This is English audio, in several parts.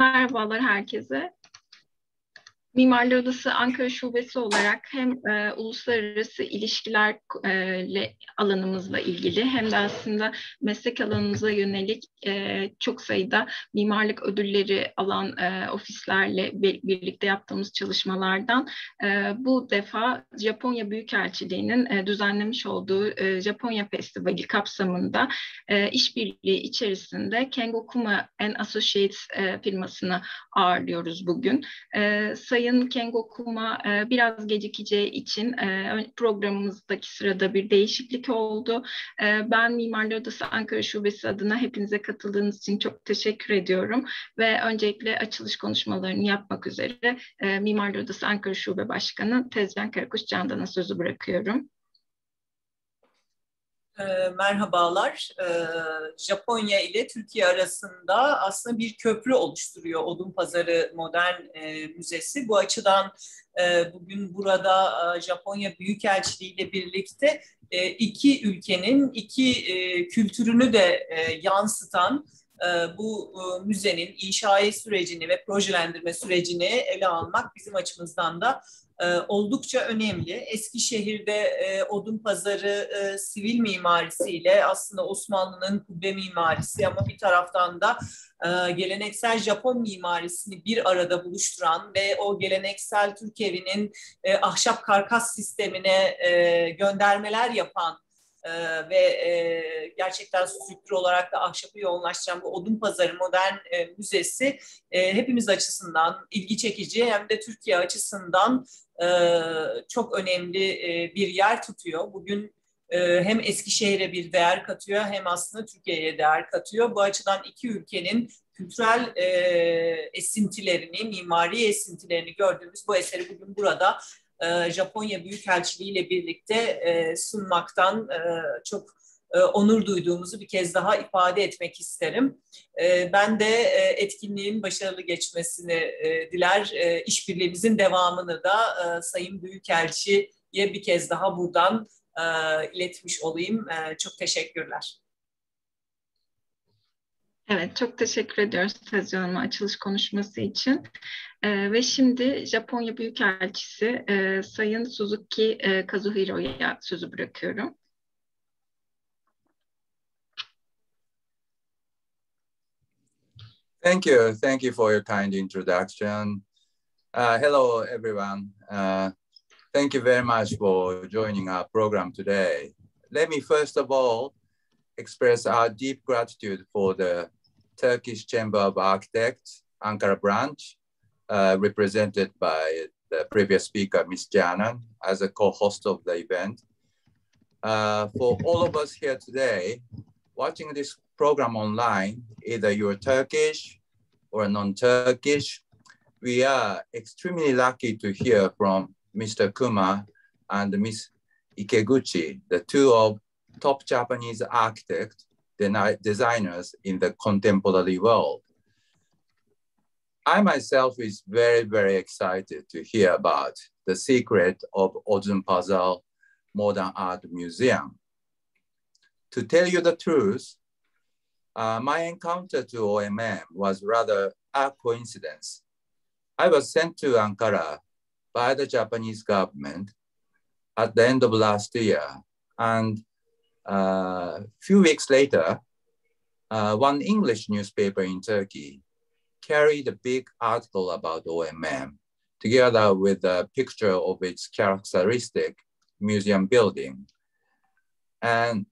Merhabalar herkese. Mimarlar Odası Ankara Şubesi olarak hem uluslararası ilişkiler alanımızla ilgili hem de aslında meslek alanımıza yönelik çok sayıda mimarlık ödülleri alan ofislerle birlikte yaptığımız çalışmalardan bu defa Japonya Büyükelçiliği'nin düzenlemiş olduğu Japonya Festivali kapsamında işbirliği içerisinde Kengo Kuma and Associates firmasını ağırlıyoruz bugün. Sayın Kengo Kuma biraz gecikeceği için programımızdaki sırada bir değişiklik oldu. Ben Mimarlar Odası Ankara Şubesi adına hepinize katıldığınız için çok teşekkür ediyorum ve öncelikle açılış konuşmalarını yapmak üzere Mimarlar Odası Ankara Şube Başkanı Tezcan Karakuş-Candan'a sözü bırakıyorum. Merhabalar. Japonya ile Türkiye arasında aslında bir köprü oluşturuyor Odunpazarı Modern Müzesi. Bu açıdan bugün burada Japonya Büyükelçiliği ile birlikte iki ülkenin iki kültürünü de yansıtan bu müzenin inşai sürecini ve projelendirme sürecini ele almak bizim açımızdan da oldukça önemli. Eskişehir'de Odunpazarı sivil mimarisiyle aslında Osmanlı'nın kubbe mimarisi ama bir taraftan da geleneksel Japon mimarisini bir arada buluşturan ve o geleneksel Türk evinin ahşap karkas sistemine göndermeler yapan ve gerçekten strüktür olarak da ahşapı yoğunlaştıran bu Odunpazarı Modern Müzesi hepimiz açısından ilgi çekici hem de Türkiye açısından çok önemli bir yer tutuyor. Bugün hem Eskişehir'e bir değer katıyor hem aslında Türkiye'ye değer katıyor. Bu açıdan iki ülkenin kültürel esintilerini, mimari esintilerini gördüğümüz bu eseri bugün burada Japonya Büyükelçiliği ile birlikte sunmaktan çok onur duyduğumuzu bir kez daha ifade etmek isterim. Ben de etkinliğin başarılı geçmesini diler, işbirliğimizin devamını da Sayın Büyükelçi'ye bir kez daha buradan iletmiş olayım. Çok teşekkürler. Evet, çok teşekkür ediyoruz Tezcan Hanım'a açılış konuşması için. Ve şimdi Japonya Büyükelçisi Sayın Suzuki Kazuhiro'ya sözü bırakıyorum. Thank you. Thank you for your kind introduction. Hello, everyone. Thank you very much for joining our program today. Let me first of all express our deep gratitude for the Turkish Chamber of Architects, Ankara branch, represented by the previous speaker, Ms. Canan, as a co-host of the event. For all of us here today, watching this program online, either you're Turkish or non-Turkish, we are extremely lucky to hear from Mr. Kuma and Ms. IKEGUCHI, the two of top Japanese architects, designers in the contemporary world. I myself is very, very excited to hear about the secret of Odunpazarı Modern Art Museum. To tell you the truth, my encounter to OMM was rather a coincidence. I was sent to Ankara by the Japanese government at the end of last year. And a few weeks later, one English newspaper in Turkey carried a big article about OMM together with a picture of its characteristic museum building. And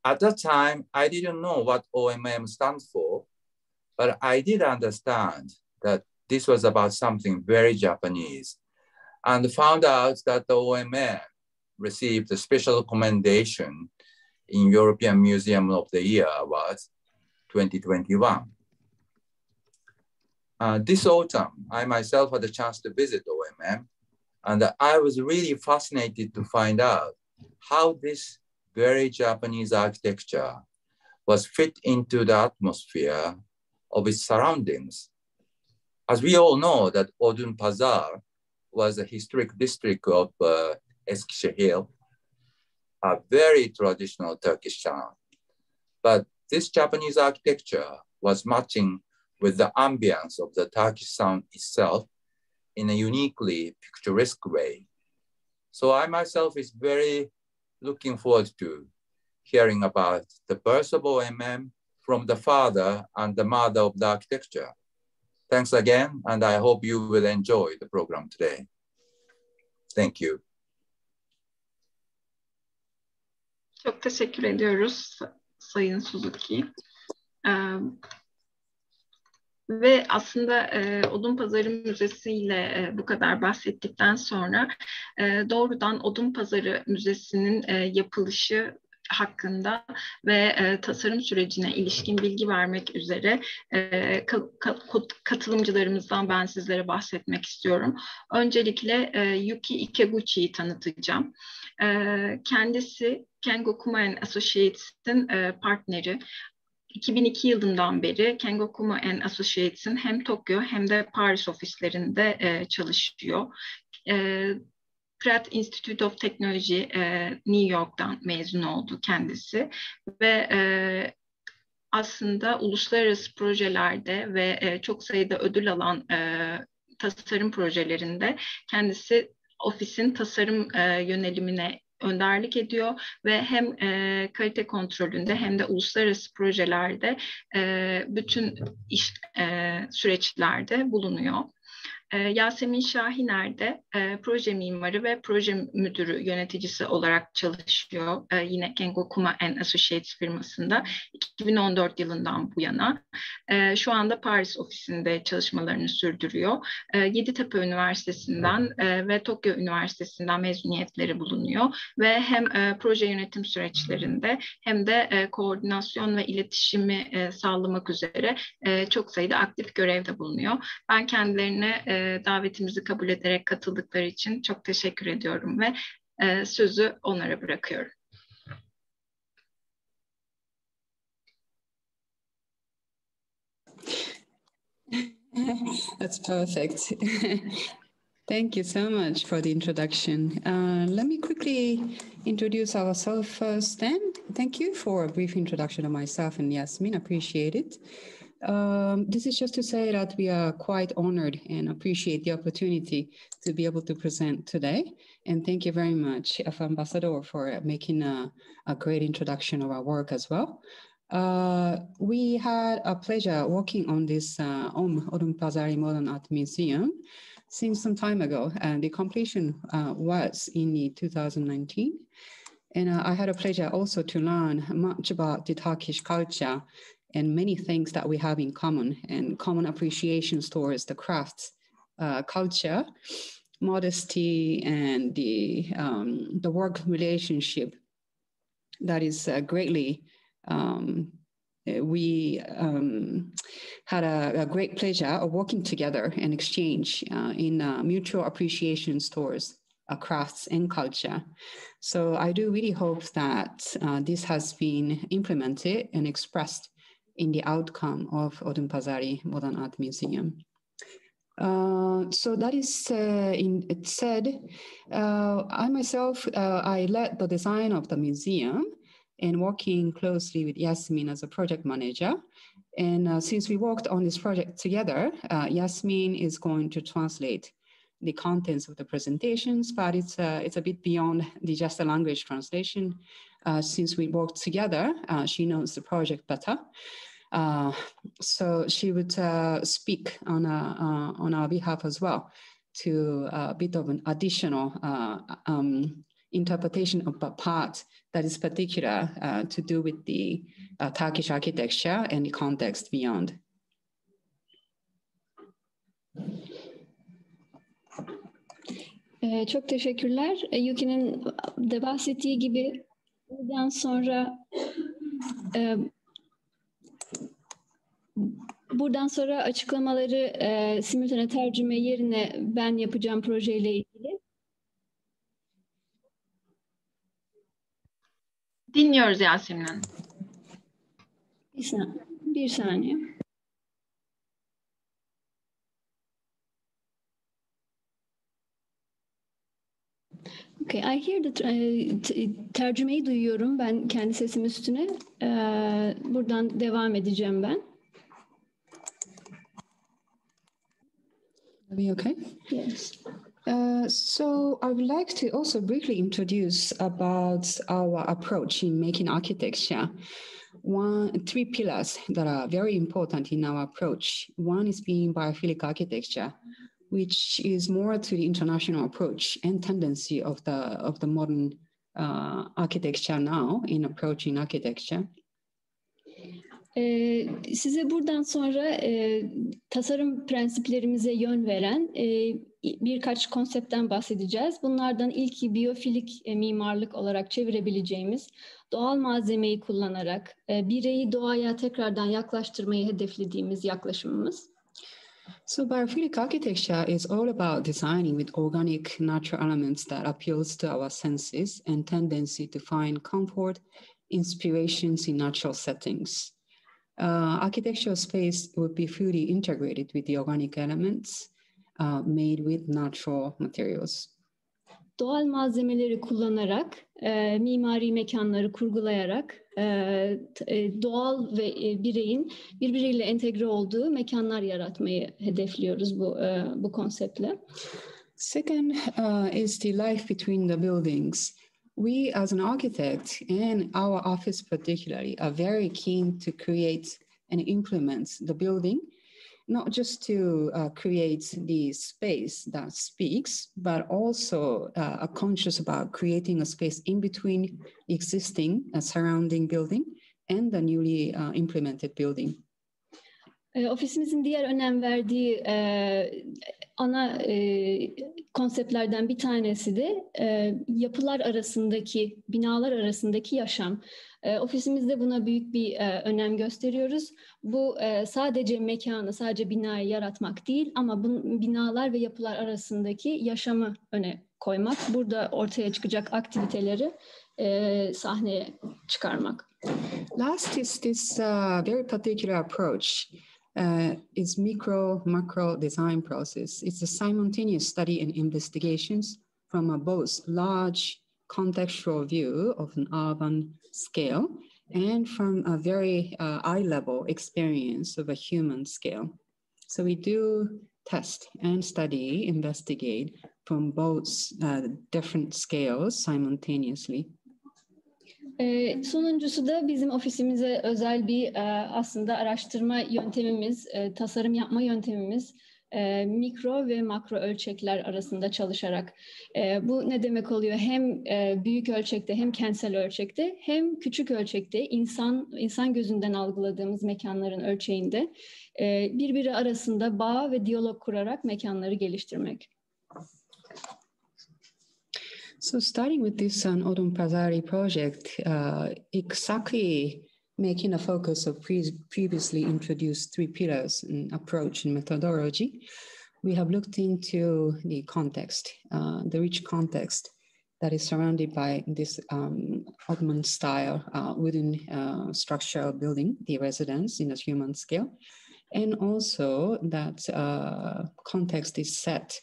at that time, I didn't know what OMM stands for, but I did understand that this was about something very Japanese, and found out that the OMM received a special commendation in European Museum of the Year Awards 2021. This autumn, I myself had a chance to visit OMM, and I was really fascinated to find out how this very Japanese architecture was fit into the atmosphere of its surroundings. As we all know that Odunpazarı was a historic district of Eskişehir, a very traditional Turkish town. But this Japanese architecture was matching with the ambience of the Turkish town itself in a uniquely picturesque way. So I myself is very looking forward to hearing about the birth of OMM from the father and the mother of the architecture. Thanks again, and I hope you will enjoy the program today. Thank you. Çok teşekkür ediyoruz Sayın Suzuki. Ve aslında Odunpazarı Müzesi ile bu kadar bahsettikten sonra doğrudan Odunpazarı Müzesi'nin yapılışı hakkında ve tasarım sürecine ilişkin bilgi vermek üzere katılımcılarımızdan ben sizlere bahsetmek istiyorum. Öncelikle Yuki IKEGUCHI'yi tanıtacağım. Kendisi Kengo Kuma and Associates'in partneri. 2002 yılından beri Kengo Kuma and Associates'in hem Tokyo hem de Paris ofislerinde çalışıyor. Pratt Institute of Technology New York'tan mezun oldu kendisi ve aslında uluslararası projelerde ve çok sayıda ödül alan tasarım projelerinde kendisi ofisin tasarım yönelimine önderlik ediyor ve hem kalite kontrolünde hem de uluslararası projelerde bütün iş süreçlerde bulunuyor. Yasemin ŞAHİNER de proje mimarı ve proje müdürü yöneticisi olarak çalışıyor. Yine Kengo Kuma and Associates firmasında 2014 yılından bu yana. Şu anda Paris ofisinde çalışmalarını sürdürüyor. Yeditepe Üniversitesi'nden ve Tokyo Üniversitesi'nden mezuniyetleri bulunuyor. Ve hem proje yönetim süreçlerinde hem de koordinasyon ve iletişimi sağlamak üzere çok sayıda aktif görevde bulunuyor. Ben kendilerine davetimizi kabul ederek katıldıkları için çok teşekkür ediyorum ve sözü onlara bırakıyorum. That's perfect. Thank you so much for the introduction. Let me quickly introduce ourselves first then. Thank you for a brief introduction of myself and Yasemin. Appreciate it. This is just to say that we are quite honored and appreciate the opportunity to be able to present today. And thank you very much, Ambassador, for making a great introduction of our work as well. We had a pleasure working on this Odunpazarı Modern Art Museum since some time ago, and the completion was in 2019. And I had a pleasure also to learn much about the Turkish culture and many things that we have in common and common appreciations towards the crafts, culture, modesty, and the work relationship that is greatly, we had a great pleasure of working together and exchange in mutual appreciations towards crafts and culture. So I do really hope that this has been implemented and expressed in the outcome of Odunpazarı Modern Art Museum. So that is it said, I myself, I led the design of the museum and working closely with Yasemin as a project manager. And since we worked on this project together, Yasemin is going to translate the contents of the presentations, but it's a bit beyond just a language translation. Since we worked together, she knows the project better. So she would speak on our behalf as well to a bit of an additional interpretation of a part that is particular to do with the Turkish architecture and the context beyond. Çok teşekkürler. Yuki'nin de bahsettiği gibi buradan sonra açıklamaları simultane tercüme yerine ben yapacağım projeyle ilgili. Dinliyoruz Yasemin Hanım. Bir saniye. Okay, I hear tercümeyi duyuyorum ben kendi sesim üstüne. Buradan devam edeceğim ben. Are we okay? Yes. So I would like to also briefly introduce about our approach in making architecture. Three pillars that are very important in our approach. One is being biophilic architecture, which is more to the international approach and tendency of the modern architecture now in approaching architecture. Size buradan sonra tasarım prensiplerimize yön veren birkaç konseptten bahsedeceğiz. Bunlardan ilki biyofilik mimarlık olarak çevirebileceğimiz doğal malzemeyi kullanarak bireyi doğaya tekrardan yaklaştırmayı hedeflediğimiz yaklaşımımız. So biophilic architecture is all about designing with organic natural elements that appeals to our senses and tendency to find comfort, inspirations in natural settings. Architectural space would be fully integrated with the organic elements made with natural materials. Doğal malzemeleri kullanarak, mimari mekanları kurgulayarak, doğal ve bireyin birbiriyle entegre olduğu mekanlar yaratmayı hedefliyoruz bu konseptle. Second is the life between the buildings. We as an architect and our office particularly are very keen to create and implement the building, not just to create the space that speaks, but also are conscious about creating a space in between existing surrounding building and the newly implemented building. Ofisimizin diğer önem verdiği ana konseptlerden bir tanesi de yapılar arasındaki, binalar arasındaki yaşam. Ofisimizde buna büyük bir önem gösteriyoruz. Bu sadece mekanı, sadece binayı yaratmak değil ama binalar ve yapılar arasındaki yaşamı öne koymak. Burada ortaya çıkacak aktiviteleri sahneye çıkarmak. Last is this very particular approach. Is macro design process. It's a simultaneous study and investigations from a both large contextual view of an urban scale and from a very eye level experience of a human scale. So we do test and study, investigate from both different scales simultaneously. Sonuncusu da bizim ofisimize özel bir aslında araştırma yöntemimiz, tasarım yapma yöntemimiz, mikro ve makro ölçekler arasında çalışarak. Bu ne demek oluyor? Hem büyük ölçekte hem kentsel ölçekte hem küçük ölçekte insan gözünden algıladığımız mekanların ölçeğinde birbiri arasında bağ ve diyalog kurarak mekanları geliştirmek. So starting with this Odunpazarı project, exactly making a focus of previously introduced three pillars in approach and methodology, we have looked into the context, the rich context that is surrounded by this Ottoman style wooden structural building, the residence in a human scale. And also that context is set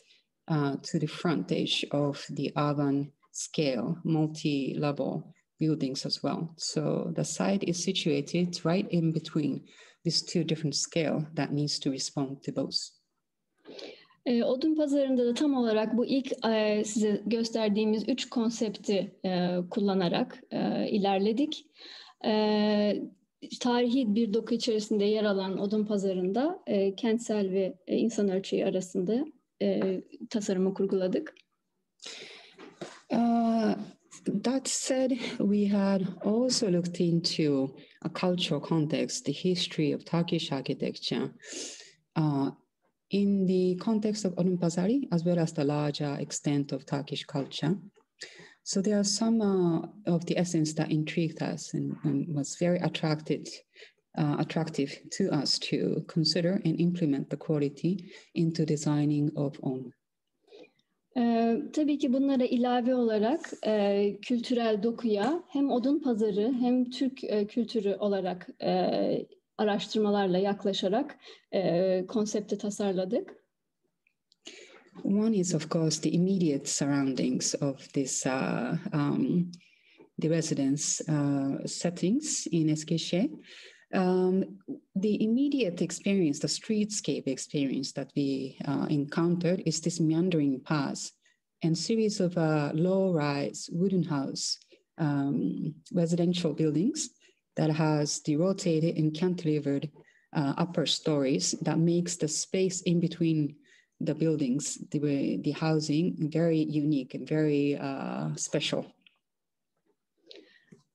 to the frontage of the urban scale, multi-level buildings as well. So the site is situated right in between these two different scales that needs to respond to both. Odunpazarı'nda da tam olarak bu ilk size gösterdiğimiz 3 konsepti kullanarak ilerledik. Tarihi bir doku içerisinde yer alan Odunpazarı'nda kentsel ve insan ölçeği arasında tasarımı kurguladık. That said, we had also looked into a cultural context, the history of Turkish architecture, in the context of Odunpazarı, as well as the larger extent of Turkish culture. So there are some of the essence that intrigued us and was very attractive to us to consider and implement the quality into designing of ON. Tabii ki bunlara ilave olarak kültürel dokuya hem Odunpazarı hem Türk kültürü olarak araştırmalarla yaklaşarak konsepti tasarladık. One is, of course, the immediate surroundings of this, the residence settings in Eskişehir. The immediate experience, the streetscape experience that we encountered is this meandering paths and series of low-rise wooden house residential buildings that has the rotated and cantilevered upper stories that makes the space in between the buildings, the housing, very unique and very special.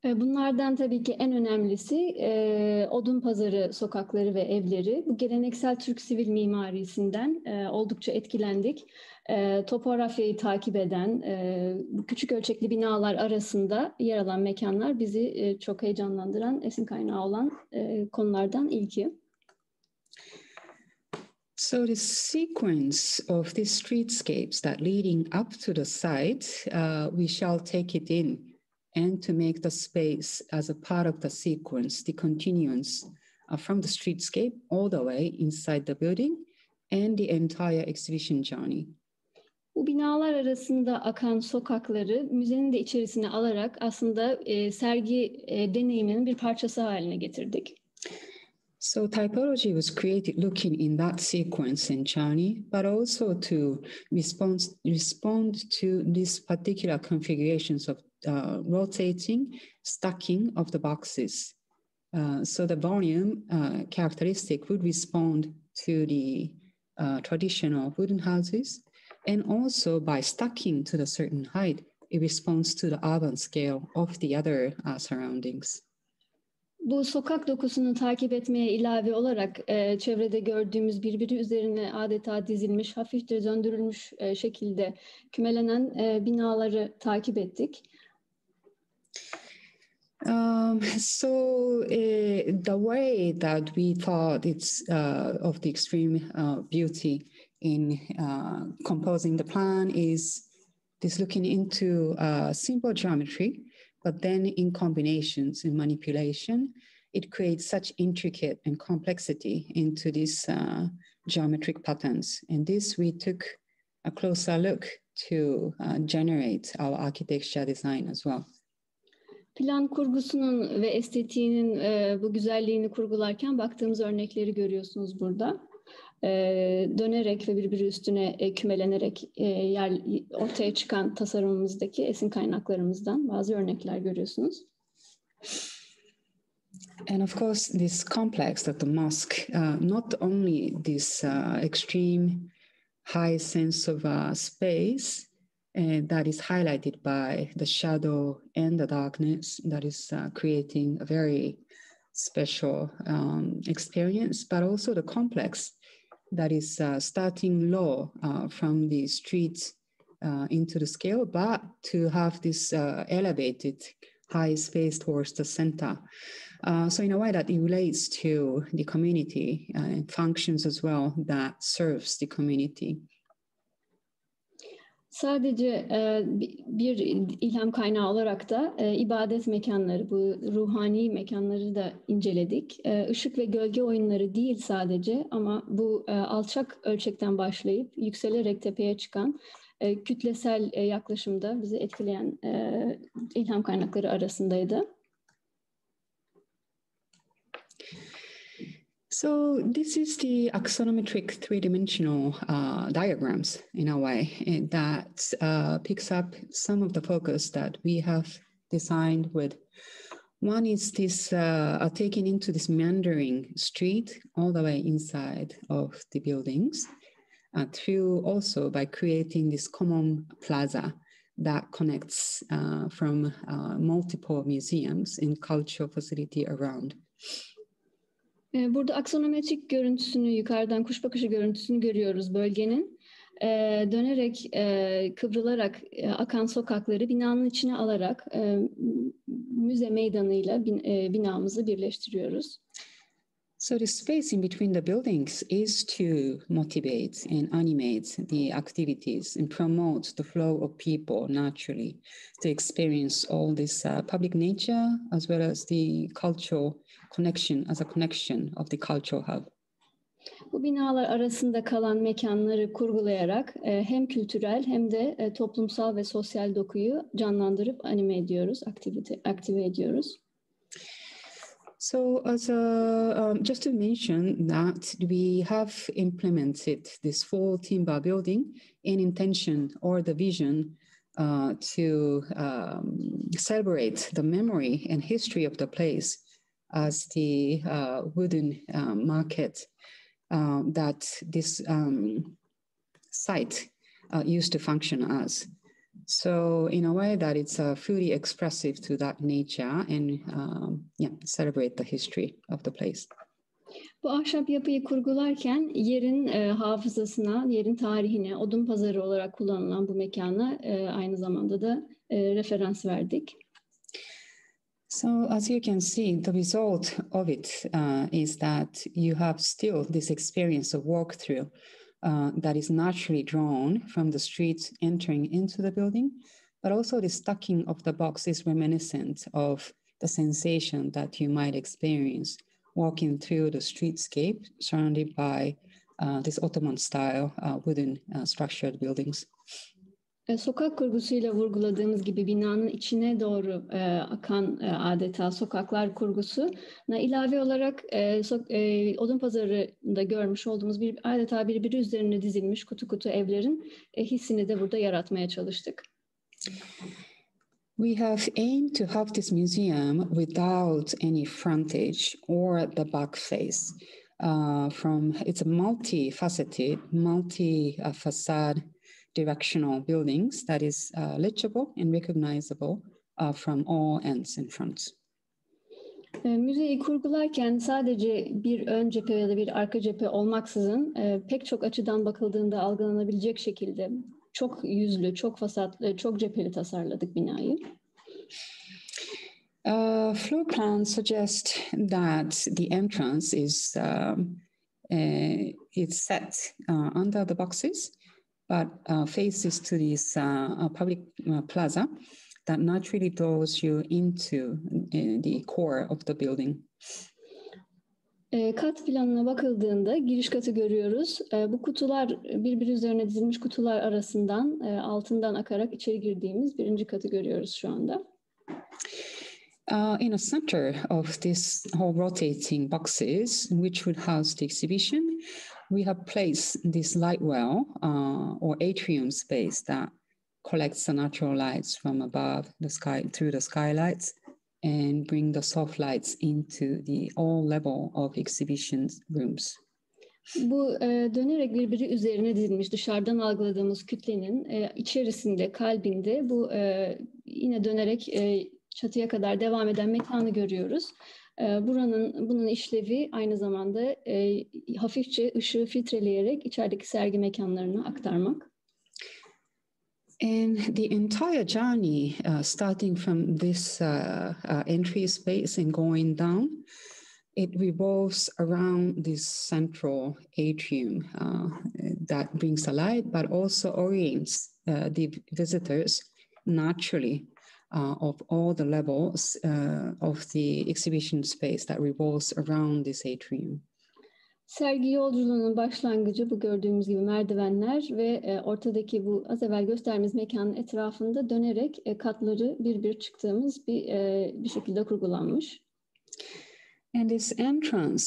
Bunlardan tabii ki en önemlisi Odunpazarı sokakları ve evleri. Bu geleneksel Türk sivil mimarisinden oldukça etkilendik. Topografyayı takip eden bu küçük ölçekli binalar arasında yer alan mekanlar bizi çok heyecanlandıran, esin kaynağı olan konulardan ilki. So the sequence of these streetscapes that leading up to the site, we shall take it in and to make the space as a part of the sequence, the continuance from the streetscape all the way inside the building and the entire exhibition journey. Bu binalar arasında akan sokakları müzenin de içerisine alarak aslında sergi deneyiminin bir parçası haline getirdik. So typology was created looking in that sequence and journey, but also to respond to these particular configurations of rotating, stacking of the boxes. So the volume characteristic would respond to the traditional wooden houses, and also by stacking to the certain height, it responds to the urban scale of the other surroundings. Bu sokak dokusunu takip etmeye ilave olarak çevrede gördüğümüz birbiri üzerine adeta dizilmiş, hafifçe döndürülmüş şekilde kümelenen binaları takip ettik. The way that we thought it's of the extreme beauty in composing the plan is this looking into simple geometry, but then in combinations and manipulation, it creates such intricate and complexity into these geometric patterns. And this we took a closer look to generate our architecture design as well. Plan kurgusunun ve estetiğinin bu güzelliğini kurgularken baktığımız örnekleri görüyorsunuz burada. Dönerek ve birbiri üstüne kümelenerek ortaya çıkan tasarımımızdaki esin kaynaklarımızdan bazı örnekler görüyorsunuz. And of course, this complex that the mosque, not only this extreme high sense of space that is highlighted by the shadow and the darkness that is creating a very special experience, but also the complex that is starting low from the streets into the scale, but to have this elevated high space towards the center. So in a way that it relates to the community and functions as well that serves the community. Sadece bir ilham kaynağı olarak da ibadet mekanları, bu ruhani mekanları da inceledik. Işık ve gölge oyunları değil sadece, ama bu alçak ölçekten başlayıp yükselerek tepeye çıkan kütlesel yaklaşımda bizi etkileyen ilham kaynakları arasındaydı. So this is the axonometric three-dimensional diagrams in a way that picks up some of the focus that we have designed with. One is this taking into this meandering street all the way inside of the buildings, through also by creating this common plaza that connects from multiple museums and cultural facility around. Burada aksonometrik görüntüsünü, yukarıdan kuş bakışı görüntüsünü görüyoruz bölgenin. Dönerek, kıvrılarak akan sokakları binanın içine alarak müze meydanıyla binamızı birleştiriyoruz. So the space in between the buildings is to motivate and animate the activities and promote the flow of people naturally to experience all this public nature as well as the cultural connection as a connection of the cultural hub. Bu binalar arasında kalan mekanları kurgulayarak hem kültürel hem de toplumsal ve sosyal dokuyu canlandırıp anime ediyoruz, aktive ediyoruz. So as just to mention that we have implemented this full timber building in intention or the vision to celebrate the memory and history of the place as the wooden market that this site used to function as. So in a way that it's fully expressive to that nature and celebrate the history of the place. Bu ahşap yapıyı kurgularken yerin hafızasına, yerin tarihine, Odunpazarı olarak kullanılan bu mekana aynı zamanda da referans verdik. So as you can see, the result of it is that you have still this experience of walkthrough that is naturally drawn from the streets entering into the building, but also the stacking of the box is reminiscent of the sensation that you might experience walking through the streetscape surrounded by this Ottoman-style wooden structured buildings. Sokak kurgusuyla vurguladığımız gibi binanın içine doğru akan adeta sokaklar kurgusuna ilave olarak Odunpazarı'nda görmüş olduğumuz adeta birbiri üzerine dizilmiş kutu kutu evlerin hissini de burada yaratmaya çalıştık. We have aimed to have this museum without any frontage or the back face. It's a multifaceted, multi-facade directional buildings that is legible and recognizable from all ends and fronts. Müzeyi kurgularken sadece bir ön cephe ya da bir arka cephe olmaksızın pek çok açıdan bakıldığında algılanabilecek şekilde çok yüzlü, çok fasatlı, çok cepheli tasarladık binayı. Floor plan suggests that the entrance is it's set under the boxes, but faces to this public plaza that naturally draws you into the core of the building. Kat planına bakıldığında giriş katı görüyoruz. Bu kutular birbiri üzerine dizilmiş kutular arasından altından akarak içeri girdiğimiz birinci katı görüyoruz şu anda. In the center of this whole rotating boxes, which would house the exhibition, we have placed this light well or atrium space that collects the natural lights from above the sky through the skylights and bring the soft lights into the all level of exhibition rooms. Bu dönerek birbiri üzerine dizilmiş dışarıdan algıladığımız kütlenin içerisinde, kalbinde bu yine dönerek çatıya kadar devam eden mekanı görüyoruz. Bunun işlevi aynı zamanda hafifçe ışığı filtreleyerek içerideki sergi mekanlarına aktarmak. And the entire journey, starting from this entry space and going down, it revolves around this central atrium that brings a light, but also orients the visitors naturally of all the levels of the exhibition space that revolves around this atrium. Sergi yolculuğunun başlangıcı bu gördüğümüz gibi merdivenler ve ortadaki bu az evvel gösterdiğimiz mekanın etrafında dönerek katları bir çıktığımız bir şekilde kurgulanmış. And this entrance,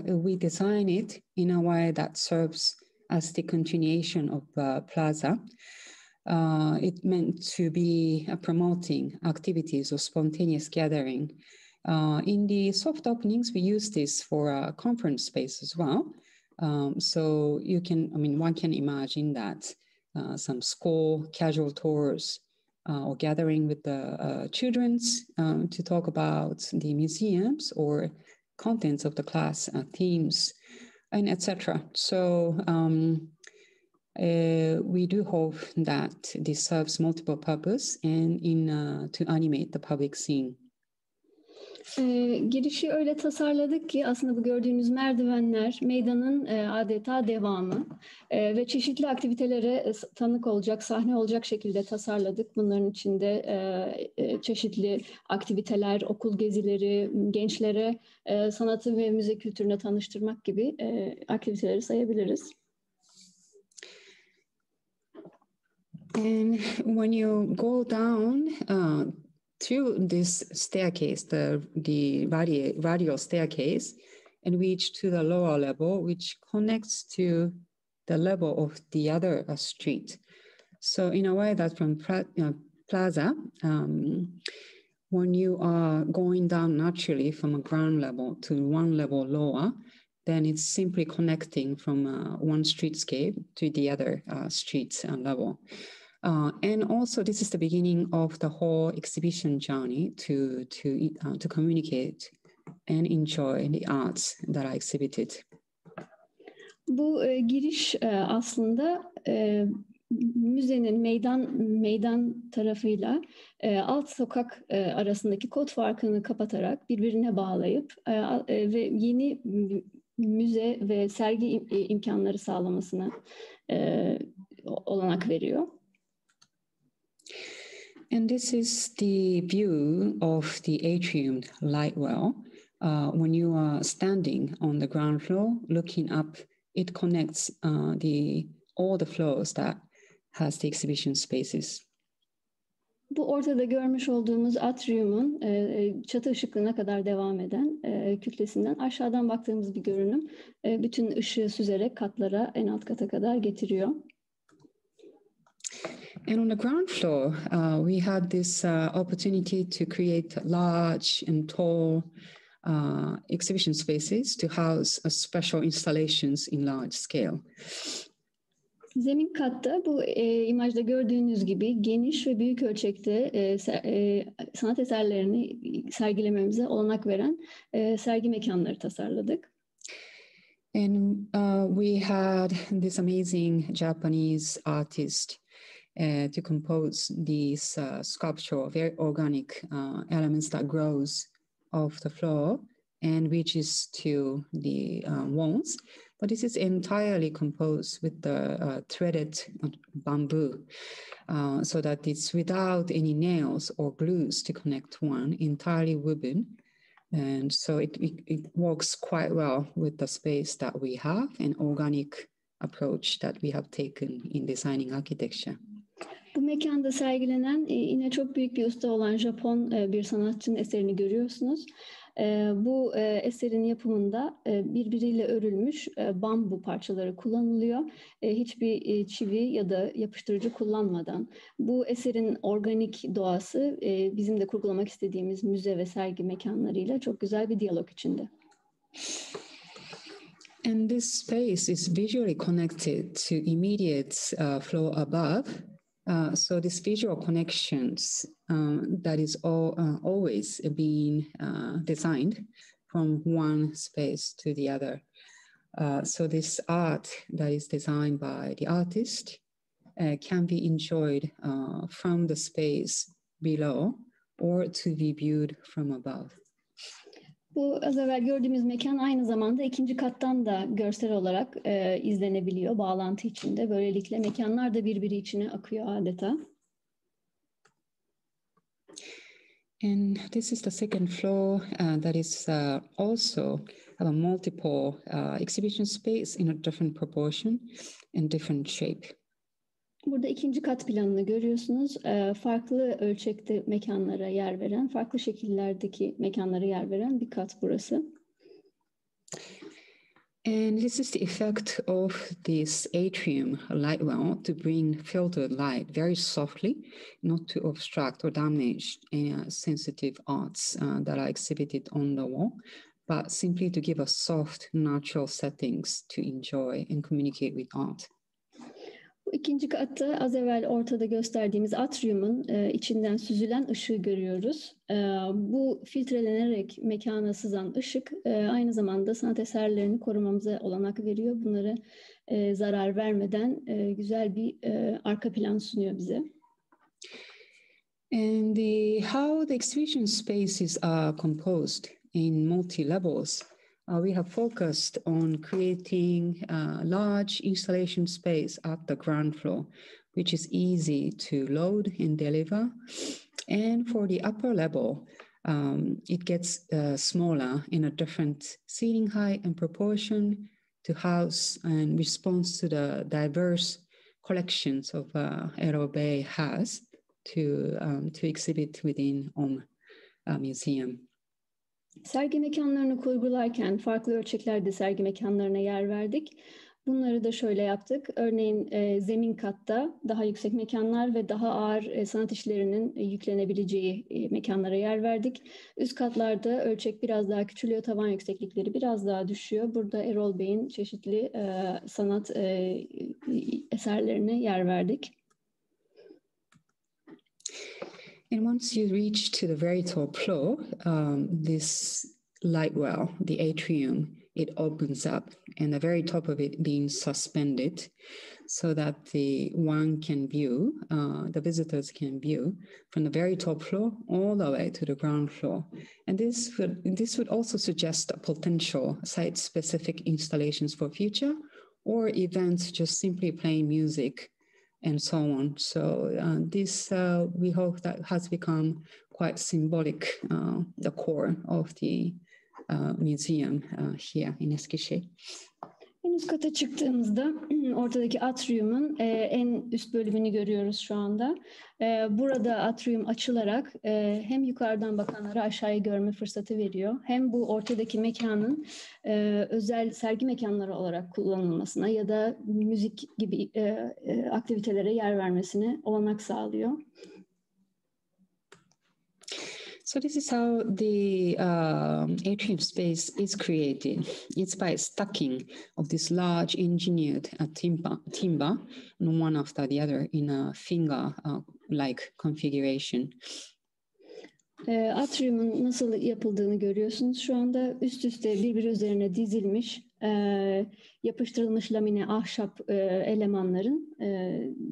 we design it in a way that serves as the continuation of the plaza. It meant to be promoting activities of spontaneous gathering. In the soft openings, we use this for a conference space as well. So one can imagine that some school casual tours or gathering with the children's to talk about the museums or contents of the class, themes, and etc. So we do hope that this serves multiple purpose and to animate the public scene. Girişi öyle tasarladık ki aslında bu gördüğünüz merdivenler meydanın adeta devamı ve çeşitli aktivitelere tanık olacak, sahne olacak şekilde tasarladık. Bunların içinde çeşitli aktiviteler, okul gezileri, gençlere sanatı ve müze kültürüne tanıştırmak gibi aktiviteleri sayabiliriz. And when you go down through this staircase, the radial staircase, and reach to the lower level, which connects to the level of the other street. So in a way that from plaza, when you are going down naturally from a ground level to one level lower, then it's simply connecting from one streetscape to the other streets level. And also, this is the beginning of the whole exhibition journey to communicate and enjoy the arts that are exhibited. Bu giriş aslında müzenin meydan tarafıyla alt sokak arasındaki kod farkını kapatarak birbirine bağlayıp ve yeni müze ve sergi imkanları sağlamasına olanak veriyor. And this is the view of the atrium light well. When you are standing on the ground floor, looking up, it connects all the floors that has the exhibition spaces. Bu ortada görmüş olduğumuz atriumun çatı ışıklığına kadar devam eden kütlesinden aşağıdan baktığımız bir görünüm. Bütün ışığı süzerek katlara, en alt kata kadar getiriyor. And on the ground floor, we had this opportunity to create large and tall exhibition spaces to house special installations in large scale. Zemin katta bu imajda gördüğünüz gibi geniş ve büyük ölçekte sanat eserlerini sergilememize olanak veren sergi mekanları tasarladık. And we had this amazing Japanese artist to compose these sculpture, very organic elements that grows off the floor and reaches to the walls. But this is entirely composed with the threaded bamboo, so that it's without any nails or glues to connect one, entirely woven. And so it works quite well with the space that we have, an organic approach that we have taken in designing architecture. Bu mekanda sergilenen yine çok büyük bir usta olan Japon bir sanatçının eserini görüyorsunuz. Bu eserin yapımında birbiriyle örülmüş bambu parçaları kullanılıyor. Hiçbir çivi ya da yapıştırıcı kullanmadan. Bu eserin organik doğası bizim de kurgulamak istediğimiz müze ve sergi mekanlarıyla çok güzel bir diyalog içinde. And this space is visually connected to immediate floor above. So this visual connections that is always being designed from one space to the other. So this art that is designed by the artist can be enjoyed from the space below or to be viewed from above. Bu az evvel gördüğümüz mekan aynı zamanda ikinci kattan da görsel olarak izlenebiliyor bağlantı içinde. Böylelikle mekanlar da birbiri içine akıyor adeta. And this is the second floor that is also have a multiple exhibition space in a different proportion and different shape. Burada ikinci kat planını görüyorsunuz. Farklı ölçekte mekanlara yer veren, farklı şekillerdeki mekanlara yer veren bir kat burası. And this is the effect of this atrium light well to bring filtered light very softly, not to obstruct or damage any sensitive arts that are exhibited on the wall, but simply to give us soft, natural settings to enjoy and communicate with art. Bu ikinci katta az evvel ortada gösterdiğimiz atriumun içinden süzülen ışığı görüyoruz. Bu filtrelenerek mekana sızan ışık aynı zamanda sanat eserlerini korumamıza olanak veriyor. Bunlara zarar vermeden güzel bir arka plan sunuyor bize. And how the exhibition spaces are composed in multi-levels. We have focused on creating a large installation space at the ground floor, which is easy to load and deliver. And for the upper level, it gets smaller in a different seating height and proportion to house and response to the diverse collections of Aero Bay has. to exhibit within museum. Sergi mekanlarını kurgularken farklı ölçeklerde sergi mekanlarına yer verdik. Bunları da şöyle yaptık. Örneğin zemin katta daha yüksek mekanlar ve daha ağır sanat işlerinin yüklenebileceği mekanlara yer verdik. Üst katlarda ölçek biraz daha küçülüyor, tavan yükseklikleri biraz daha düşüyor. Burada Erol Bey'in çeşitli sanat eserlerine yer verdik. And once you reach to the very top floor, this light well, the atrium, it opens up, and the very top of it being suspended so that the visitors can view from the very top floor all the way to the ground floor. And this would also suggest a potential site-specific installations for future or events just simply playing music and so on. So this, we hope that has become quite symbolic, the core of the museum here in Eskişehir. En üst kata çıktığımızda ortadaki atriumun en üst bölümünü görüyoruz şu anda. Burada atrium açılarak hem yukarıdan bakanlara aşağıyı görme fırsatı veriyor, hem bu ortadaki mekanın özel sergi mekanları olarak kullanılmasına ya da müzik gibi aktivitelere yer vermesine olanak sağlıyor. So this is how the atrium space is created. It's by stacking of this large engineered timber one after the other in a finger-like configuration. Atrium'un nasıl yapıldığını görüyorsunuz. Şu anda üst üste birbiri üzerine dizilmiş, yapıştırılmış lamine ahşap elemanların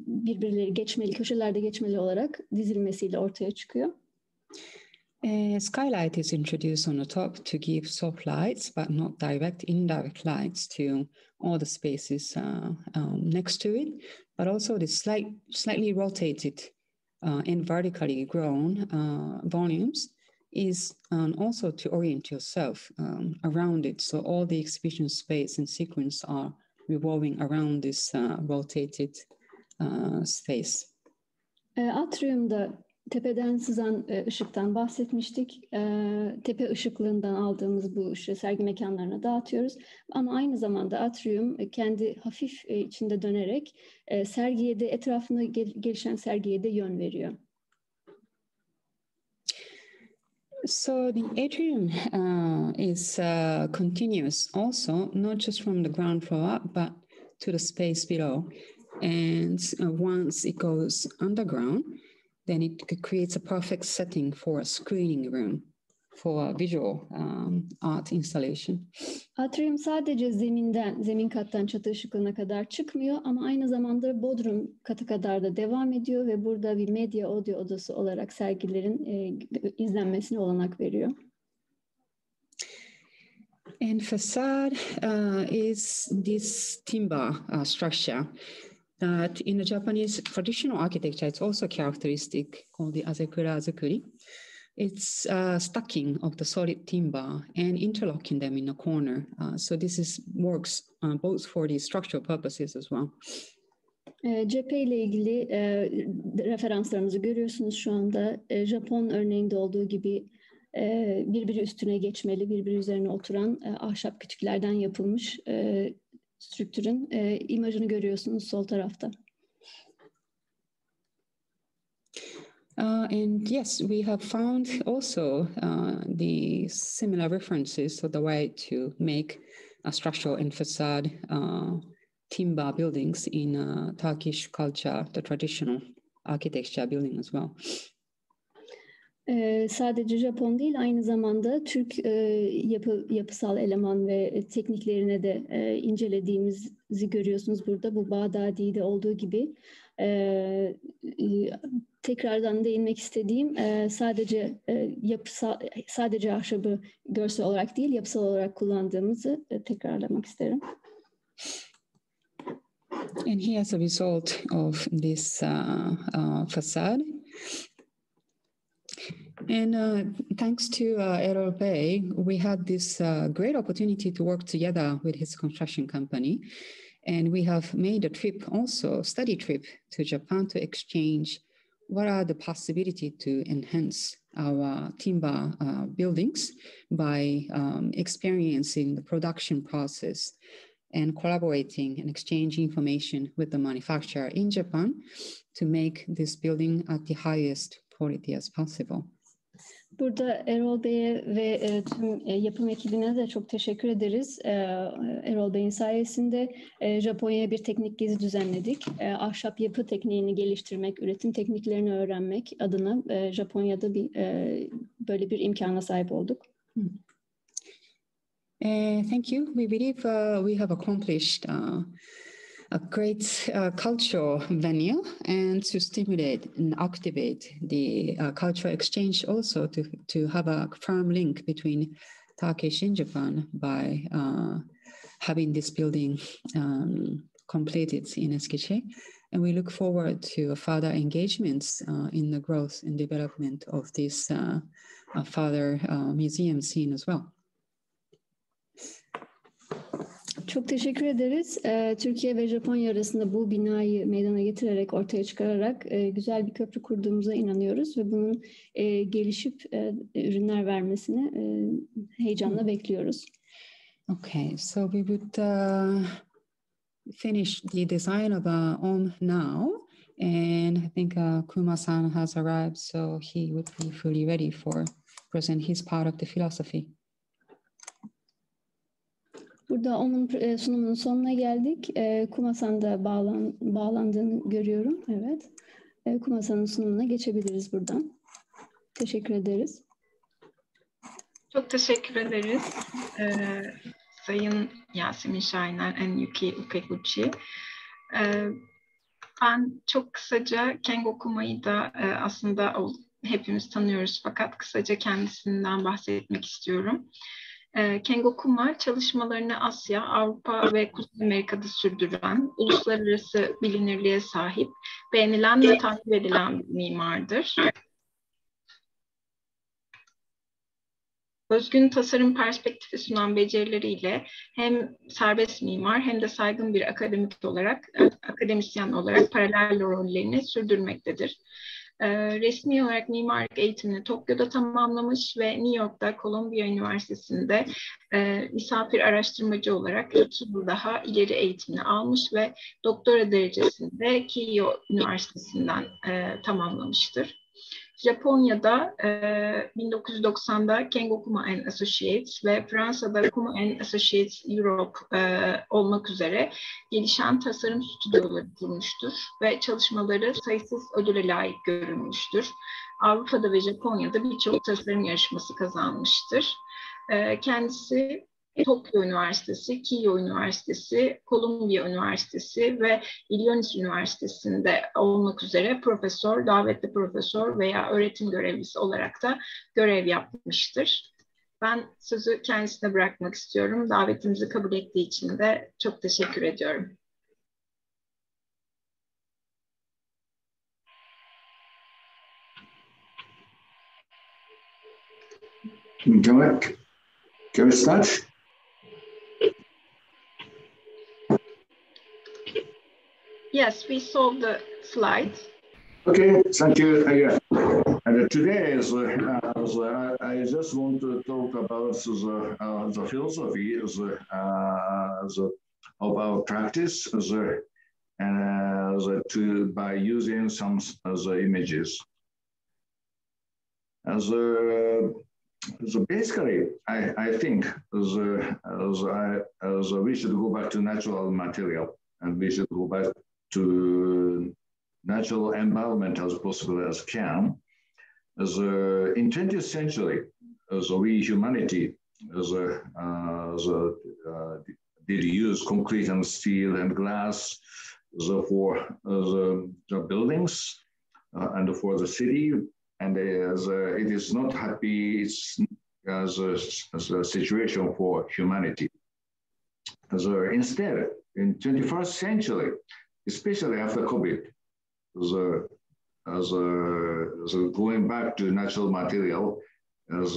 birbirleri geçmeli, köşelerde geçmeli olarak dizilmesiyle ortaya çıkıyor. Skylight is introduced on the top to give soft lights, but not indirect lights to all the spaces next to it, but also the slightly rotated and vertically grown volumes is also to orient yourself around it. So all the exhibition space and sequence are revolving around this rotated space. Atrium'da tepeden sızan ışıktan bahsetmiştik. Tepe ışıklığından aldığımız bu ışığı sergi mekanlarına dağıtıyoruz. Ama aynı zamanda atrium kendi hafif içinde dönerek sergiye de etrafında gelişen sergiye de yön veriyor. So the atrium is continuous also, not just from the ground floor up, but to the space below. And once it goes underground, then it creates a perfect setting for a screening room for a visual art installation. Atrium sadece zemin kattan çatı ışıklığına kadar çıkmıyor ama aynı zamanda bodrum katı kadar da devam ediyor ve burada bir medya audio odası olarak sergilerin izlenmesine olanak veriyor. And facade is this timber structure that in the Japanese traditional architecture, it's also characteristic called the azekura azukuri. It's stacking of the solid timber and interlocking them in a corner. So this works both for the structural purposes as well. Cephe ile ilgili referanslarımızı görüyorsunuz şu anda. Japon örneğinde olduğu gibi birbiri üstüne geçmeli, birbiri üzerine oturan ahşap kütüklerden yapılmış strüktürün imajını görüyorsunuz sol tarafta. And yes, we have found also the similar references, so the way to make a structural and facade timber buildings in Turkish culture, the traditional architecture building as well. Sadece Japon değil, aynı zamanda Türk yapısal eleman ve tekniklerine de incelediğimizi görüyorsunuz burada. Bu Bağdadi'de olduğu gibi. Tekrardan değinmek istediğim sadece ahşabı görsel olarak değil, yapısal olarak kullandığımızı tekrarlamak isterim. And here's a result of this facade. And thanks to Erol Bey, we had this great opportunity to work together with his construction company. And we have made a trip also, study trip to Japan to exchange what are the possibilities to enhance our timber buildings by experiencing the production process and collaborating and exchanging information with the manufacturer in Japan to make this building at the highest quality as possible. Burada Erol Bey'e ve tüm yapım ekibine de çok teşekkür ederiz. Erol Bey'in sayesinde Japonya'ya bir teknik gezi düzenledik. Ahşap yapı tekniğini geliştirmek, üretim tekniklerini öğrenmek adına Japonya'da böyle bir imkana sahip olduk. Thank you. We believe we have accomplished a great cultural venue, and to stimulate and activate the cultural exchange also to have a firm link between Turkish and Japan by having this building completed in Eskişehir. And we look forward to further engagements in the growth and development of this further museum scene as well. Çok teşekkür ederiz. Türkiye ve Japonya arasında bu binayı meydana getirerek, ortaya çıkararak güzel bir köprü kurduğumuza inanıyoruz ve bunun gelişip ürünler vermesini heyecanla bekliyoruz. Okay, so we would finish the design of our home now, and I think Kuma-san has arrived, so he would be fully ready for present his part of the philosophy. Burada onun sunumunun sonuna geldik. Kuma-san da bağlandığını görüyorum. Evet. Kuma-san'ın sunumuna geçebiliriz buradan. Teşekkür ederiz. Çok teşekkür ederiz. Sayın Yasemin ŞAHİNER and Yuki IKEGUCHI. Ben çok kısaca Kengo Kuma'yı da aslında hepimiz tanıyoruz, fakat kısaca kendisinden bahsetmek istiyorum. Kengo Kuma çalışmalarını Asya, Avrupa ve Kuzey Amerika'da sürdüren, uluslararası bilinirliğe sahip, beğenilen ve takip edilen bir mimardır. Özgün tasarım perspektifi sunan becerileriyle hem serbest mimar hem de saygın bir akademisyen olarak paralel rollerini sürdürmektedir. Resmi olarak mimarlık eğitimini Tokyo'da tamamlamış ve New York'ta Columbia Üniversitesi'nde misafir araştırmacı olarak 2 yıl daha ileri eğitimini almış ve doktora derecesinde Keio Üniversitesi'nden tamamlamıştır. Japonya'da 1990'da Kengo Kuma and Associates ve Fransa'da KUMA and Associates Europe olmak üzere gelişen tasarım stüdyoları kurmuştur ve çalışmaları sayısız ödüle layık görülmüştür. Avrupa'da ve Japonya'da birçok tasarım yarışması kazanmıştır. Kendisi Tokyo Üniversitesi, Keio Üniversitesi, Columbia Üniversitesi ve Illinois Üniversitesi'nde olmak üzere profesör, davetli profesör veya öğretim görevlisi olarak da görev yapmıştır. Ben sözü kendisine bırakmak istiyorum. Davetimizi kabul ettiği için de çok teşekkür ediyorum. Can we start? Yes, we saw the slides. Okay, thank you again. And today, I just want to talk about the philosophy of our practice by using some images. So basically, I think we should go back to natural material, and we should go back to natural environment as possible as can. In 20th century, we humanity did use concrete and steel and glass for the buildings and for the city. And it is not happy as a situation for humanity. Instead, in 21st century, especially after COVID, going back to natural material is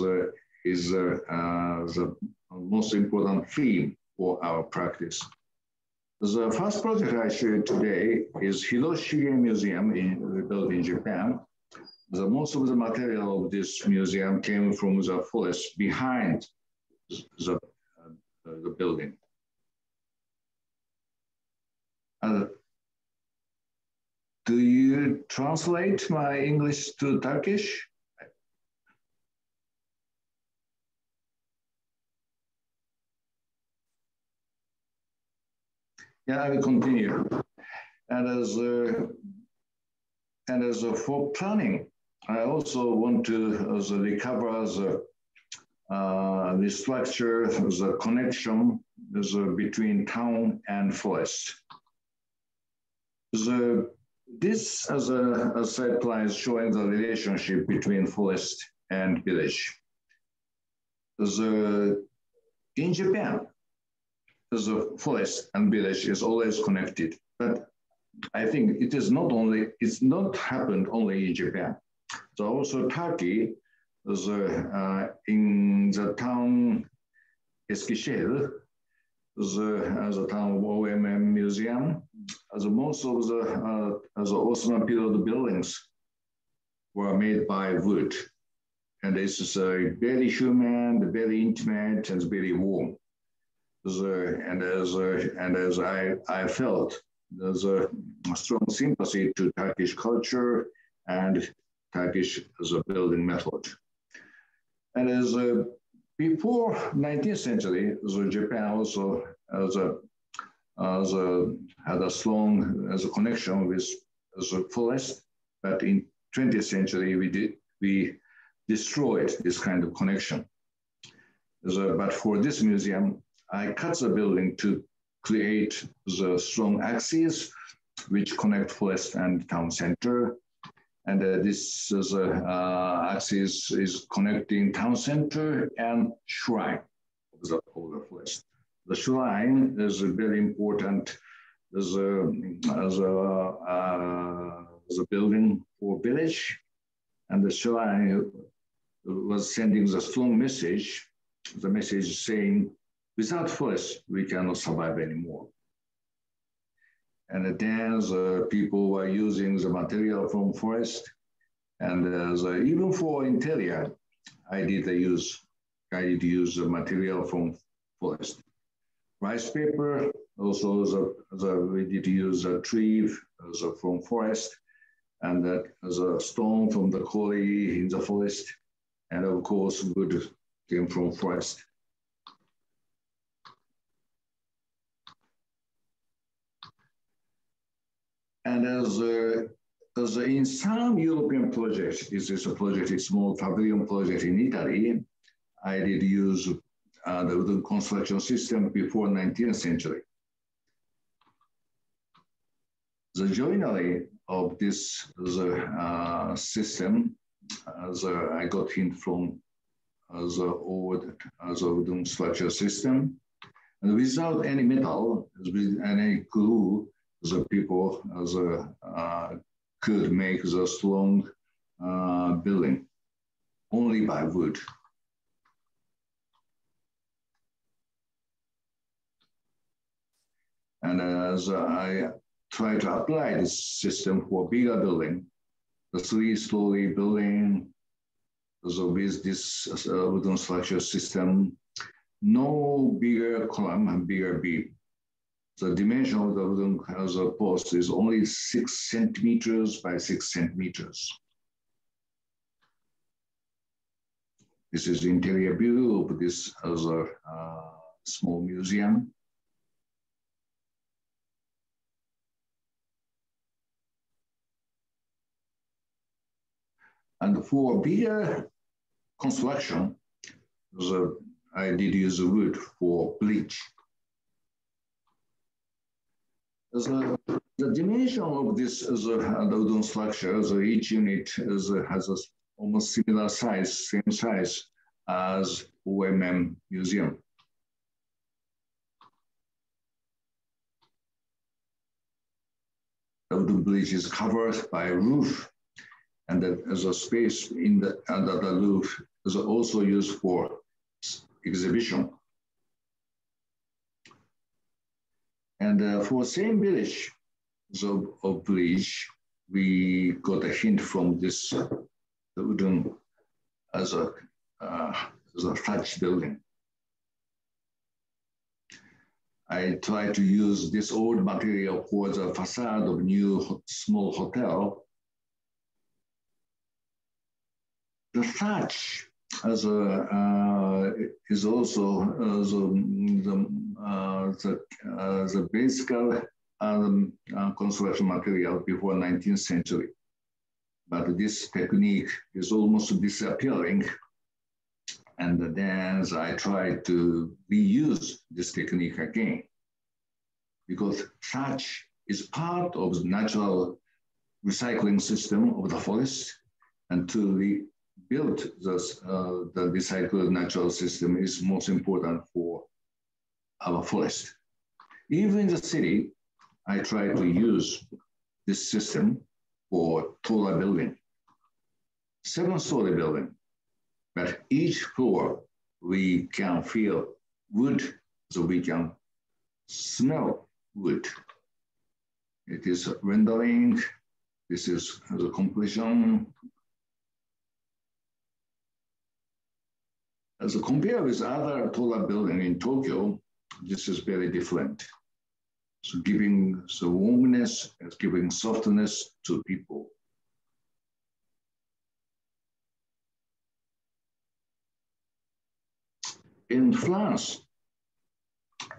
the most important theme for our practice. The first project I show you today is Hiroshige Museum built in Japan. Most of the material of this museum came from the forest behind the building. Do you translate my English to Turkish? Yeah, I will continue. And as for planning, I also want to recover the structure, the connection between town and forest. This as a side plan is showing the relationship between forest and village. In Japan, the forest and village is always connected, but I think it's not happened only in Japan. So also Turkey, in the town Eskişehir, the town of OMM Museum, most of the Osmanlı period buildings were made by wood. And this is very human, very intimate, and very warm. And as I felt, there's a strong sympathy to Turkish culture and Turkish as a building method. And as before 19th century, Japan also had a strong connection with the forest, but in 20th century we destroyed this kind of connection. But for this museum, I cut the building to create the strong axes which connect forest and town center. And this axis is connecting town center and shrine of the forest. The shrine is very important as a building for village. And the shrine was sending the strong message, the message saying, without forest, we cannot survive anymore. And then the people were using the material from forest. And even for interior, I did use the material from forest. Rice paper, also we did use a tree from forest, and the stone from the quarry in the forest, and of course wood came from forest. And as in some European projects, this is a project, a small pavilion project in Italy, I did use the wooden construction system before 19th century. The joinery of this system, I got hint from the old wooden structure system, and without any metal, with any glue, the people could make the strong building only by wood. And as I try to apply this system for bigger building, the 3-story building, so with this wooden structure system, no bigger column and bigger beam. The dimension of the wooden post is only 6 centimeters by 6 centimeters. This is the interior view of this small museum. And for bigger construction, I did use the wood for bleach. The dimension of this wooden structure, each unit has almost similar size, same size as OMM Museum. The wooden bleach is covered by a roof, and there's a space under the roof is also used for exhibition. And for same village of village, we got a hint from this the wooden as a thatch building. I tried to use this old material for the facade of new small hotel. The thatch as is also the basic construction material before 19th century. But this technique is almost disappearing. And then I tried to reuse this technique again, because thatch is part of the natural recycling system of the forest, and to rebuild this, the recycled natural system is most important for our forest. Even in the city, I try to use this system for taller building, 7-story building. But each floor, we can feel wood, so we can smell wood. It is rendering, this is the completion. As compared with other taller building in Tokyo, this is very different. So giving the warmness, giving softness to people. In France,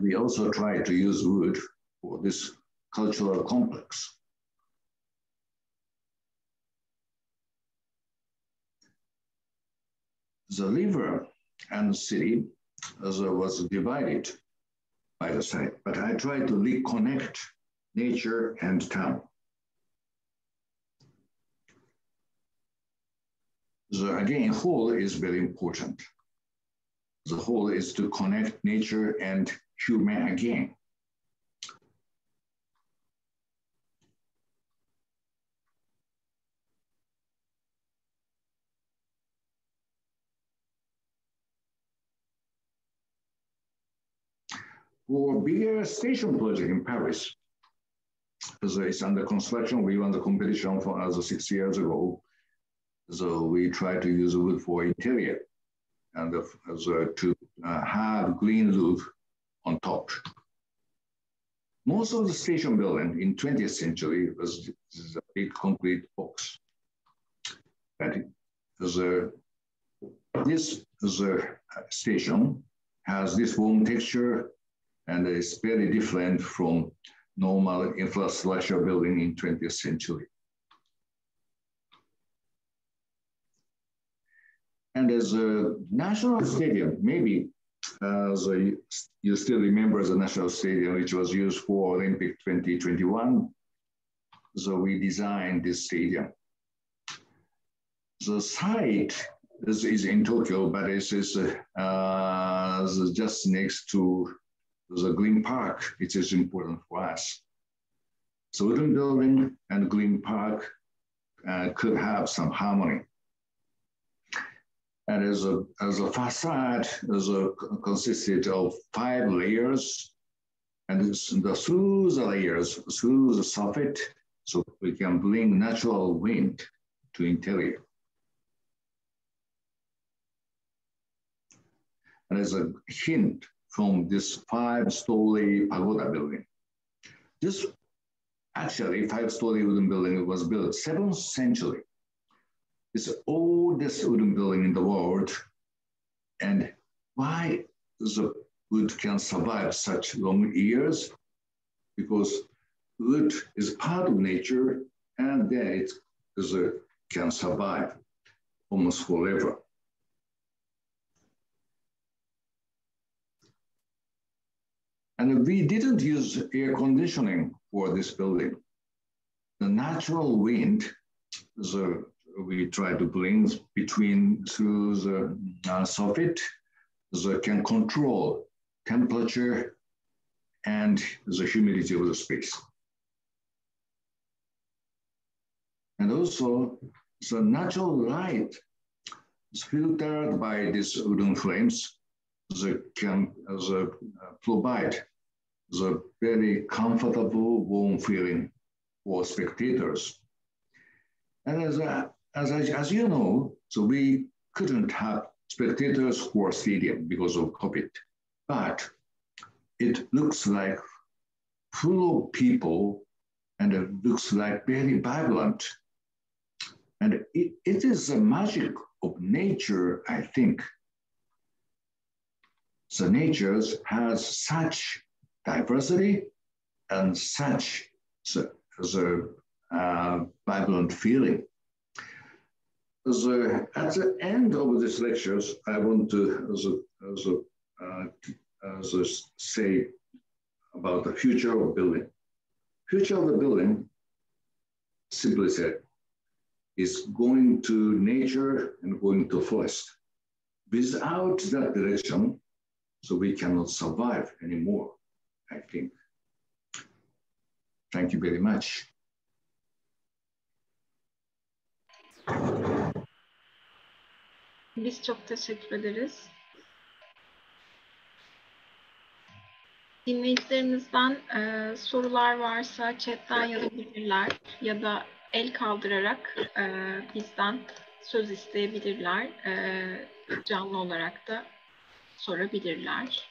we also try to use wood for this cultural complex. The river and the city was divided by the site, but I tried to reconnect nature and town. So again, whole is very important. The whole is to connect nature and human again. For bigger station project in Paris, so it's under construction. We won the competition for 6 years ago. So we try to use wood for interior and to have green roof on top. Most of the station building in 20th century was a big concrete box. But this station has this warm texture, and it's very different from normal infrastructure building in 20th century. And as a national stadium, maybe you still remember the national stadium, which was used for Olympic 2021. So we designed this stadium. The site is in Tokyo, but it is just next to the Green Park, which is important for us. So wooden building and Green Park could have some harmony. And as a facade consisted of 5 layers, and through the layers, through the soffit, so we can bring natural wind to interior. And as a hint from this 5-story pagoda building. This actually 5-story wooden building was built 7th century. It's the oldest wooden building in the world. And why the wood can survive such long years? Because wood is part of nature, and then it can survive almost forever. And we didn't use air conditioning for this building. The natural wind, we try to bring through the soffit, can control temperature and the humidity of the space. And also, the natural light is filtered by these wooden frames that can provide the very comfortable, warm feeling for spectators. And as you know, so we couldn't have spectators for stadium because of COVID, but it looks like full of people and it looks like very vibrant. And it is the magic of nature, I think. The nature has such diversity and such the vibrant feeling. At the end of this lectures, I want to say about the future of building. Future of the building, simply said, is going to nature and going to forest. Without that direction, so we cannot survive anymore, I think. Thank you very much. Biz çok teşekkür ederiz. Dinleyicilerimizden sorular varsa chatten yazabilirler ya da el kaldırarak bizden söz isteyebilirler. Canlı olarak da sorabilirler.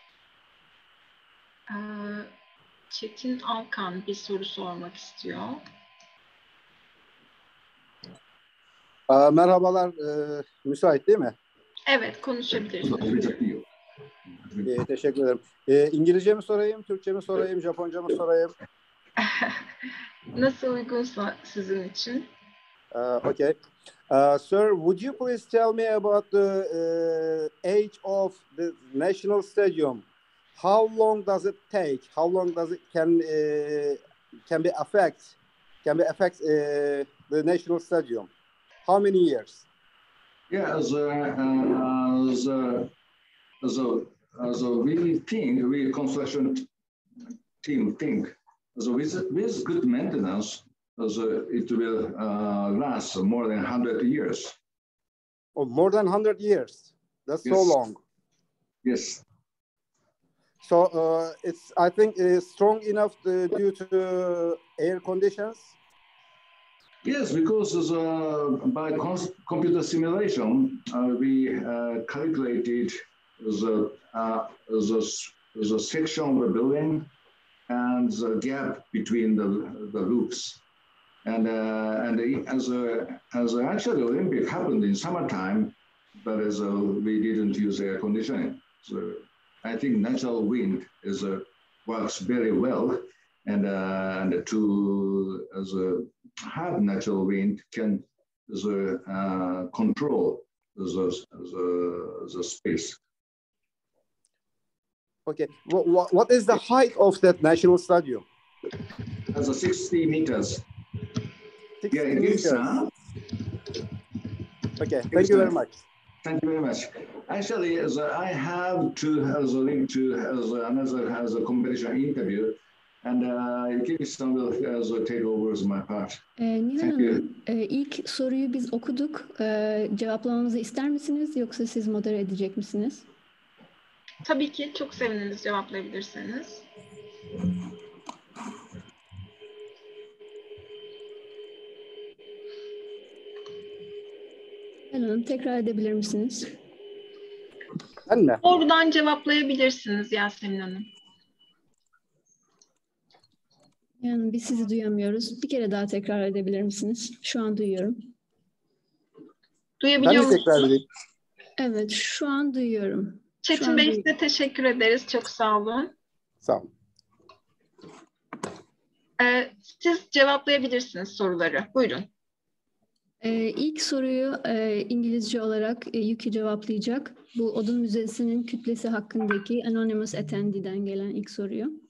Çetin Alkan bir soru sormak istiyor. Merhabalar, müsait değil mi? Evet, konuşabilirsiniz. Teşekkür ederim. İngilizce mi sorayım, Türkçe mi sorayım, Japonca mı sorayım? Nasıl uygunsa sizin için. Okay. Sir, would you please tell me about the age of the National Stadium? How long does it take? How long does it can be affect the National Stadium? How many years? Yeah, we construction team think, with good maintenance, it will last more than 100 years. Oh, more than 100 years. That's yes. So long. Yes. So I think it's strong enough due to air conditions. Yes, because by computer simulation, we calculated the section of the building and the gap between the roofs. And as actually Olympic happened in summertime, but we didn't use air conditioning. So I think natural wind works very well, and to have natural wind can control the space. Okay, what is the height of that national stadium? As 60 meters. 60 yeah, meters. Okay, thank you very much. Thank you very much. Actually, I have to link to another competition interview, and IKEGUCHI will take over as my part. Nihan Hanım, ilk soruyu biz okuduk. Cevaplamamızı ister misiniz yoksa siz modere edecek misiniz? Tabii ki, çok seviniriz cevaplayabilirseniz. Hanım, tekrar edebilir misiniz? Ben mi? Oradan cevaplayabilirsiniz Yasemin Hanım. Yani biz sizi duyamıyoruz. Bir kere daha tekrar edebilir misiniz? Şu an duyuyorum. Duyabiliyor musunuz? Tekrar edeyim. Evet, şu an duyuyorum. Çetin Bey, size teşekkür ederiz. Çok sağ olun. Sağ olun. Siz cevaplayabilirsiniz soruları. Buyurun. İlk soruyu İngilizce olarak Yuki cevaplayacak. Bu Odun Müzesi'nin kütlesi hakkındaki Anonymous Attendee'den gelen ilk soruyu.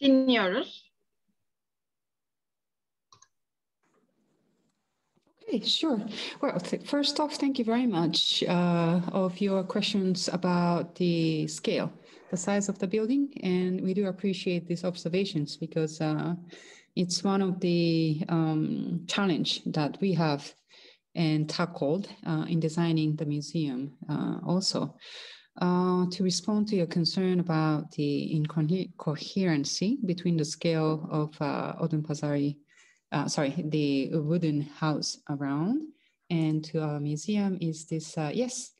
Dinliyoruz. Okay, sure. Well, first off, thank you very much of your questions about the scale, the size of the building, and we do appreciate these observations because it's one of the challenge that we have and tackled in designing the museum also. To respond to your concern about the incoherency between the scale of the wooden house around and to our museum is this, yes,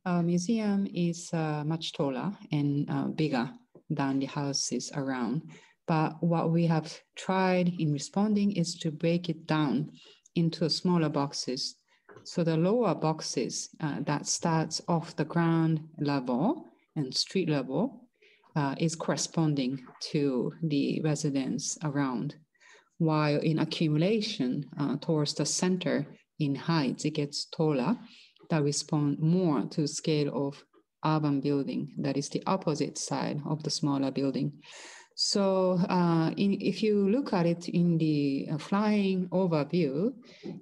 our museum is much taller and bigger than the houses around. But what we have tried in responding is to break it down into smaller boxes. So the lower boxes that starts off the ground level and street level is corresponding to the residents around. While in accumulation towards the center in height, it gets taller, that respond more to the scale of urban building. That is the opposite side of the smaller building. So if you look at it in the flying overview,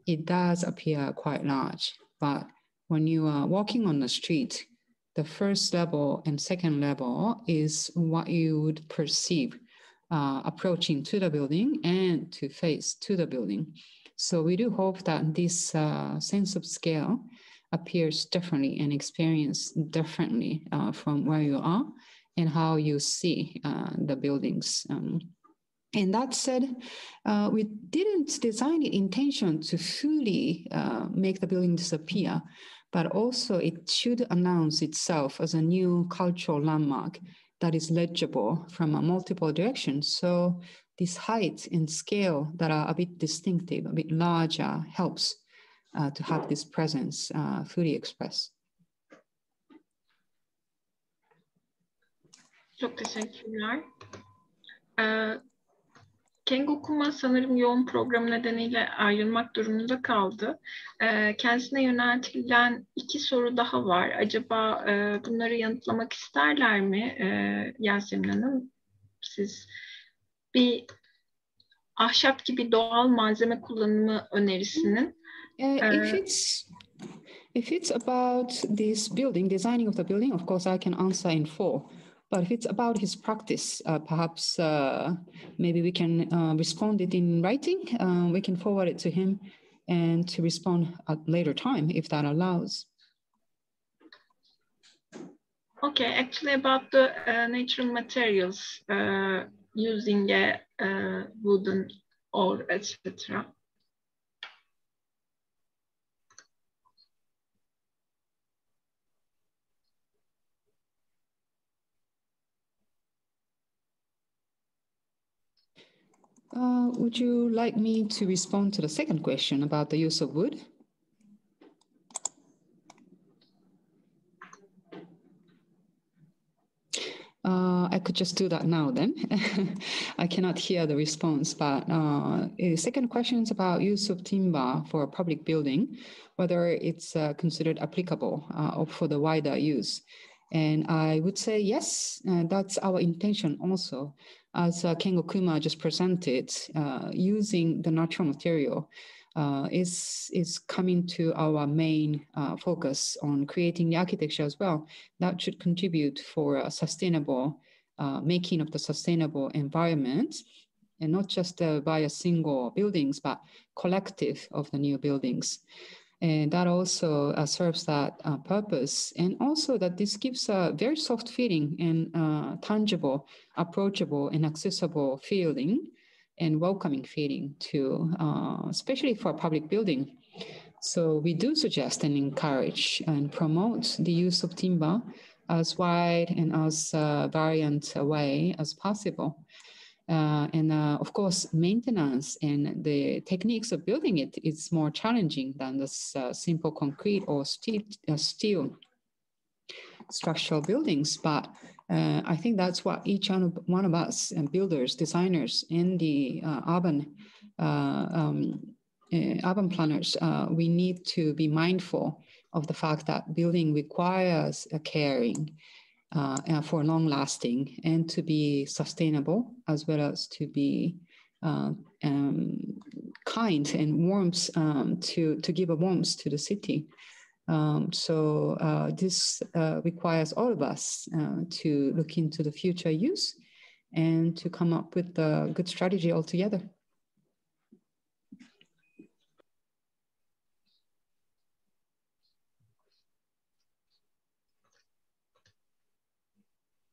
it does appear quite large. But when you are walking on the street, the first level and second level is what you would perceive approaching to the building and to face to the building. So we do hope that this sense of scale appears differently and experienced differently from where you are and how you see the buildings. And that said, we didn't design the intention to fully make the building disappear, but also it should announce itself as a new cultural landmark that is legible from multiple directions. So this height and scale that are a bit distinctive, a bit larger, helps to have this presence fully expressed. Çok teşekkürler. Kengo Kuma sanırım yoğun program nedeniyle ayrılmak durumunda kaldı. Kendisine yöneltilen 2 soru daha var. Acaba bunları yanıtlamak isterler mi Yasemin Hanım? Siz bir ahşap gibi doğal malzeme kullanımı önerisinin. If it's about this building, designing of the building, of course I can answer in full. But if it's about his practice, perhaps maybe we can respond it in writing. We can forward it to him and to respond at a later time if that allows. Okay, actually about the natural materials using a wooden or etc. Would you like me to respond to the second question about the use of wood? I could just do that now then. I cannot hear the response, but the second question is about use of timber for a public building, whether it's considered applicable or for the wider use. And I would say yes, that's our intention also. As Kengo Kuma just presented, using the natural material is coming to our main focus on creating the architecture as well. That should contribute for a sustainable making of the sustainable environment, and not just by a single buildings, but collective of the new buildings. And that also serves that purpose. And also that this gives a very soft feeling and tangible, approachable and accessible feeling and welcoming feeling to, especially for a public building. So we do suggest and encourage and promote the use of timber as wide and as variant a way as possible. Of course, maintenance and the techniques of building it is more challenging than this simple concrete or steel structural buildings. But I think that's what each one of us and builders, designers in the urban planners, we need to be mindful of the fact that building requires a caring for long lasting and to be sustainable, as well as to be kind and warmth to give a warmth to the city. This requires all of us to look into the future use and to come up with a good strategy altogether.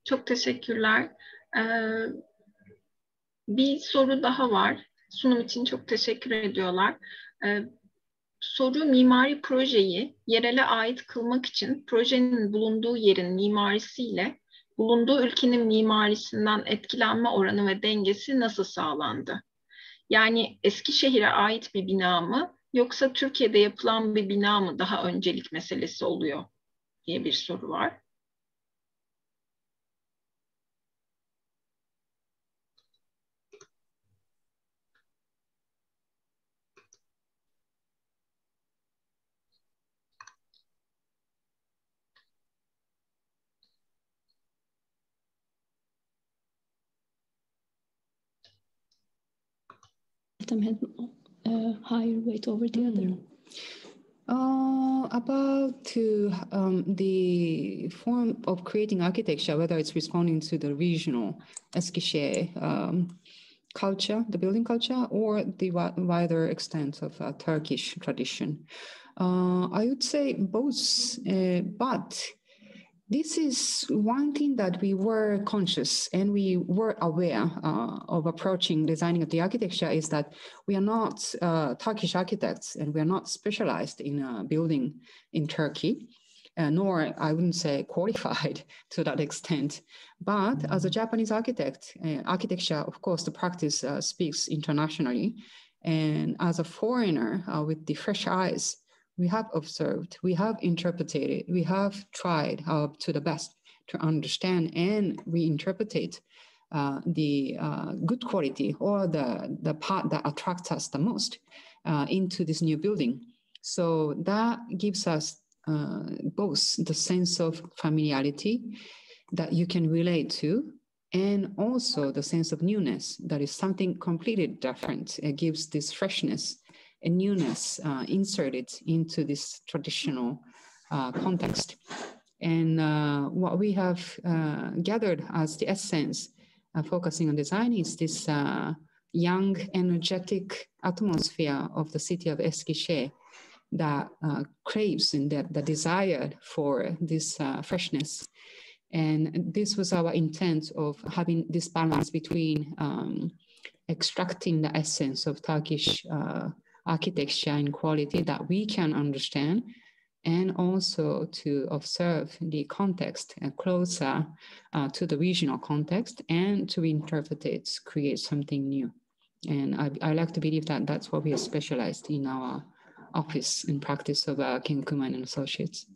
Çok teşekkürler. Bir soru daha var. Sunum için çok teşekkür ediyorlar. Soru, mimari projeyi yerele ait kılmak için projenin bulunduğu yerin mimarisiyle bulunduğu ülkenin mimarisinden etkilenme oranı ve dengesi nasıl sağlandı? Yani Eskişehir'e ait bir bina mı yoksa Türkiye'de yapılan bir bina mı daha öncelik meselesi oluyor diye bir soru var. Higher weight over the other. About the form of creating architecture, whether it's responding to the regional Eskişehir culture, the building culture, or the wider extent of Turkish tradition. I would say both, but this is one thing that we were conscious and we were aware of approaching designing of the architecture is that we are not Turkish architects and we are not specialized in building in Turkey, nor I wouldn't say qualified to that extent. But as a Japanese architect, architecture, of course, the practice speaks internationally. And as a foreigner with the fresh eyes, we have observed, we have interpreted, we have tried to the best to understand and reinterpret the good quality or the part that attracts us the most into this new building. So that gives us both the sense of familiarity that you can relate to and also the sense of newness that is something completely different. It gives this freshness and newness inserted into this traditional context. And what we have gathered as the essence focusing on design is this young, energetic atmosphere of the city of Eskişehir that craves and that desire for this freshness. And this was our intent of having this balance between extracting the essence of Turkish architecture and quality that we can understand, and also to observe the context closer to the regional context and to interpret it, create something new. And I like to believe that that's what we are specialized in our office and practice of Kengo Kuma and Associates.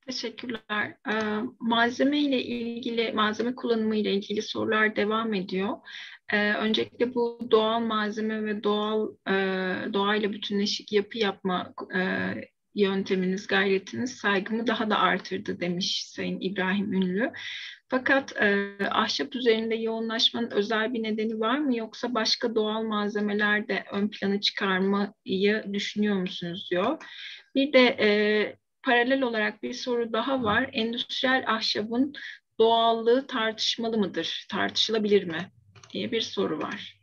Teşekkürler. Malzeme ile ilgili, malzeme kullanımı ile ilgili sorular devam ediyor. Öncelikle bu doğal malzeme ve doğayla bütünleşik yapı yapma yönteminiz, gayretiniz saygımı daha da artırdı demiş Sayın İbrahim Ünlü. Fakat ahşap üzerinde yoğunlaşmanın özel bir nedeni var mı, yoksa başka doğal malzemeler de ön plana çıkarmayı düşünüyor musunuz diyor. Bir de paralel olarak bir soru daha var. Endüstriyel ahşabın doğallığı tartışmalı mıdır? Tartışılabilir mi? Diye bir soru var.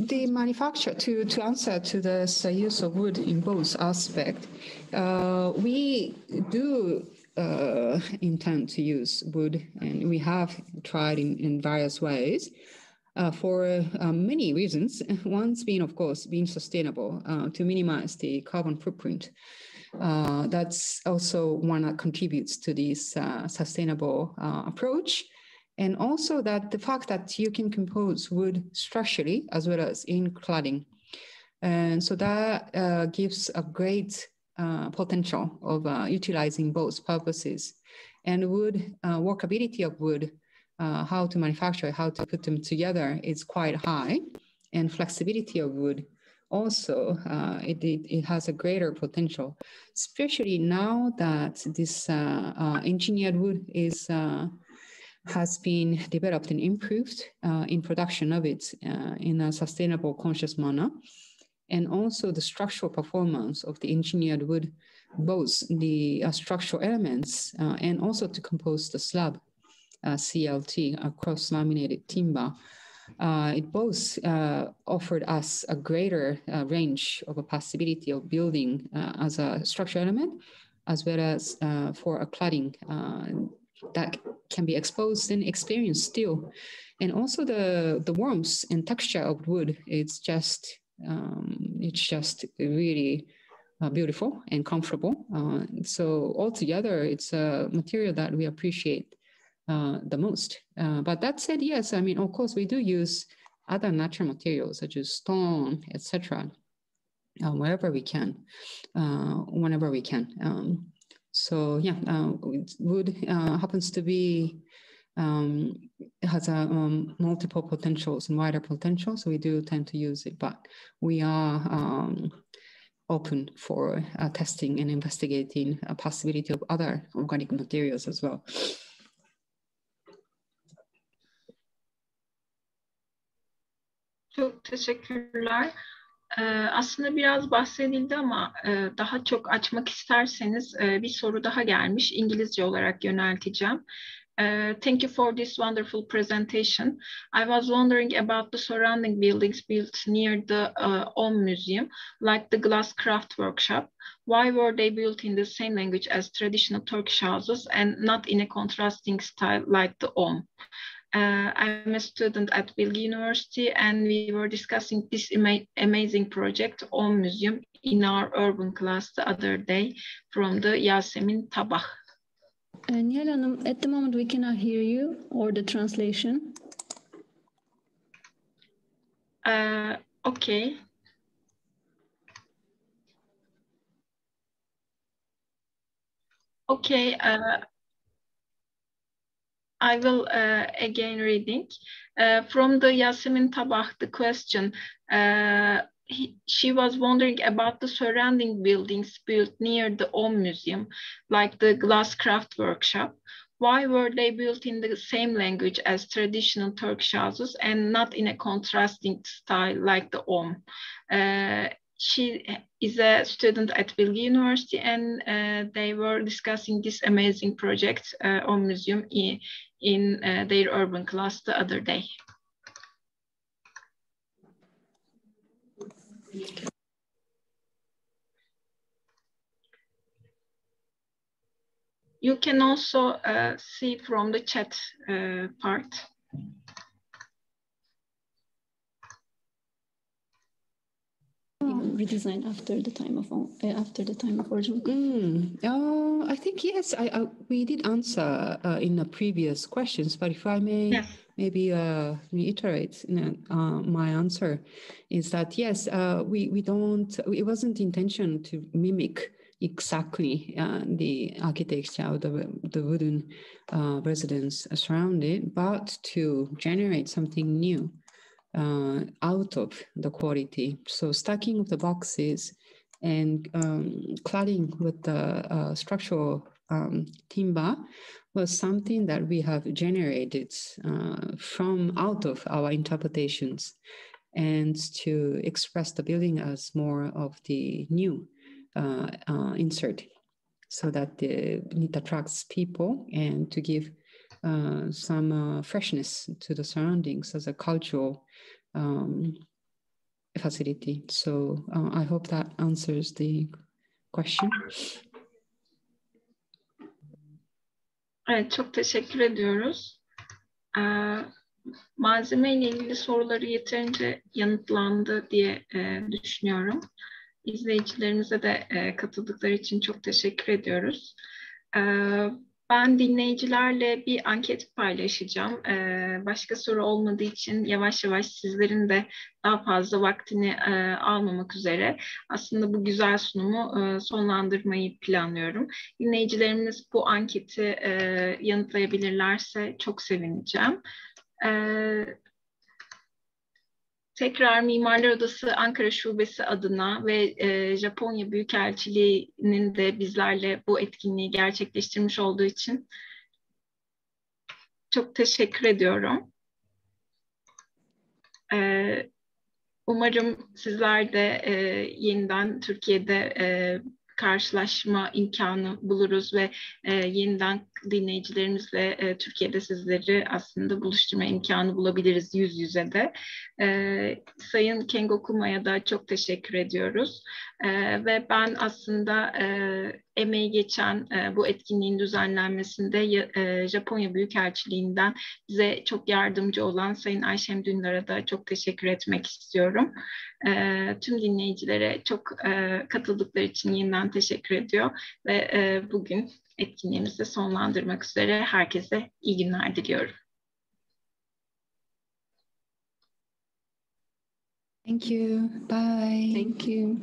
The manufacture, to answer to this use of wood in both aspects, we do intend to use wood, and we have tried in various ways for many reasons. One's being, of course, being sustainable to minimize the carbon footprint. That's also one that contributes to this sustainable approach. And also that the fact that you can compose wood structurally as well as in cladding. And so that gives a great potential of utilizing both purposes. And wood, workability of wood, how to manufacture, how to put them together is quite high. And flexibility of wood also, it has a greater potential, especially now that this engineered wood has been developed and improved in production of it in a sustainable, conscious manner. And also the structural performance of the engineered wood, both the structural elements and also to compose the slab CLT, cross-laminated timber. It both offered us a greater range of a possibility of building as a structural element, as well as for a cladding that can be exposed and experienced still. And also the warmth and texture of wood, it's just really beautiful and comfortable. So altogether, it's a material that we appreciate the most. But that said, yes, I mean, of course, we do use other natural materials such as stone, etc., wherever we can, whenever we can. So yeah, wood happens to be has multiple potentials and wider potentials, so we do tend to use it, but we are open for testing and investigating a possibility of other organic materials as well. Çok teşekkürler. Aslında biraz bahsedildi ama daha çok açmak isterseniz bir soru daha gelmiş. İngilizce olarak yönelteceğim. Thank you for this wonderful presentation. I was wondering about the surrounding buildings built near the OM Museum, like the glass craft workshop. Why were they built in the same language as traditional Turkish houses and not in a contrasting style like the OM? I'm a student at Bilgi University, and we were discussing this amazing project, OM Museum, in our urban class the other day from the Yasemin Tabah. Nihal Hanım, at the moment we cannot hear you or the translation. Okay. Okay. I will again reading. From the Yasemin Tabah, the question, she was wondering about the surrounding buildings built near the OM Museum, like the glass craft workshop. Why were they built in the same language as traditional Turkish houses and not in a contrasting style like the OM? She is a student at Bilgi University, and they were discussing this amazing project, OM Museum, in their urban class the other day. You can also see from the chat part. Redesign after the time of original. I think yes. We did answer in the previous questions, but if I may maybe reiterate, my answer is that yes, we don't. It wasn't intention to mimic exactly the architecture of the wooden residence surrounded, but to generate something new out of the quality. So stacking of the boxes and cladding with the structural timber was something that we have generated from out of our interpretations, and to express the building as more of the new insert, so that it attracts people and to give some freshness to the surroundings as a cultural facility. So I hope that answers the question. Evet, çok teşekkür ediyoruz. Malzeme ile ilgili soruları yeterince yanıtlandı diye düşünüyorum. İzleyicilerimize de katıldıkları için çok teşekkür ediyoruz. Ben dinleyicilerle bir anket paylaşacağım. Başka soru olmadığı için yavaş yavaş sizlerin de daha fazla vaktini almamak üzere aslında bu güzel sunumu sonlandırmayı planlıyorum. Dinleyicilerimiz bu anketi yanıtlayabilirlerse çok sevineceğim. Tekrar Mimarlar Odası Ankara Şubesi adına ve Japonya Büyükelçiliği'nin de bizlerle bu etkinliği gerçekleştirmiş olduğu için çok teşekkür ediyorum. Umarım sizler de yeniden Türkiye'de karşılaşma imkanı buluruz ve yeniden dinleyicilerimizle Türkiye'de sizleri aslında buluşturma imkanı bulabiliriz yüz yüze de. Sayın Kengo Kuma'ya da çok teşekkür ediyoruz. Ve ben aslında emeği geçen bu etkinliğin düzenlenmesinde Japonya Büyükelçiliğinden bize çok yardımcı olan Sayın Ayşem Dündar'a da çok teşekkür etmek istiyorum. Tüm dinleyicilere çok katıldıkları için yeniden teşekkür ediyor ve bugün etkinliğimizi sonlandırmak üzere herkese iyi günler diliyorum. Thank you. Bye. Thank you.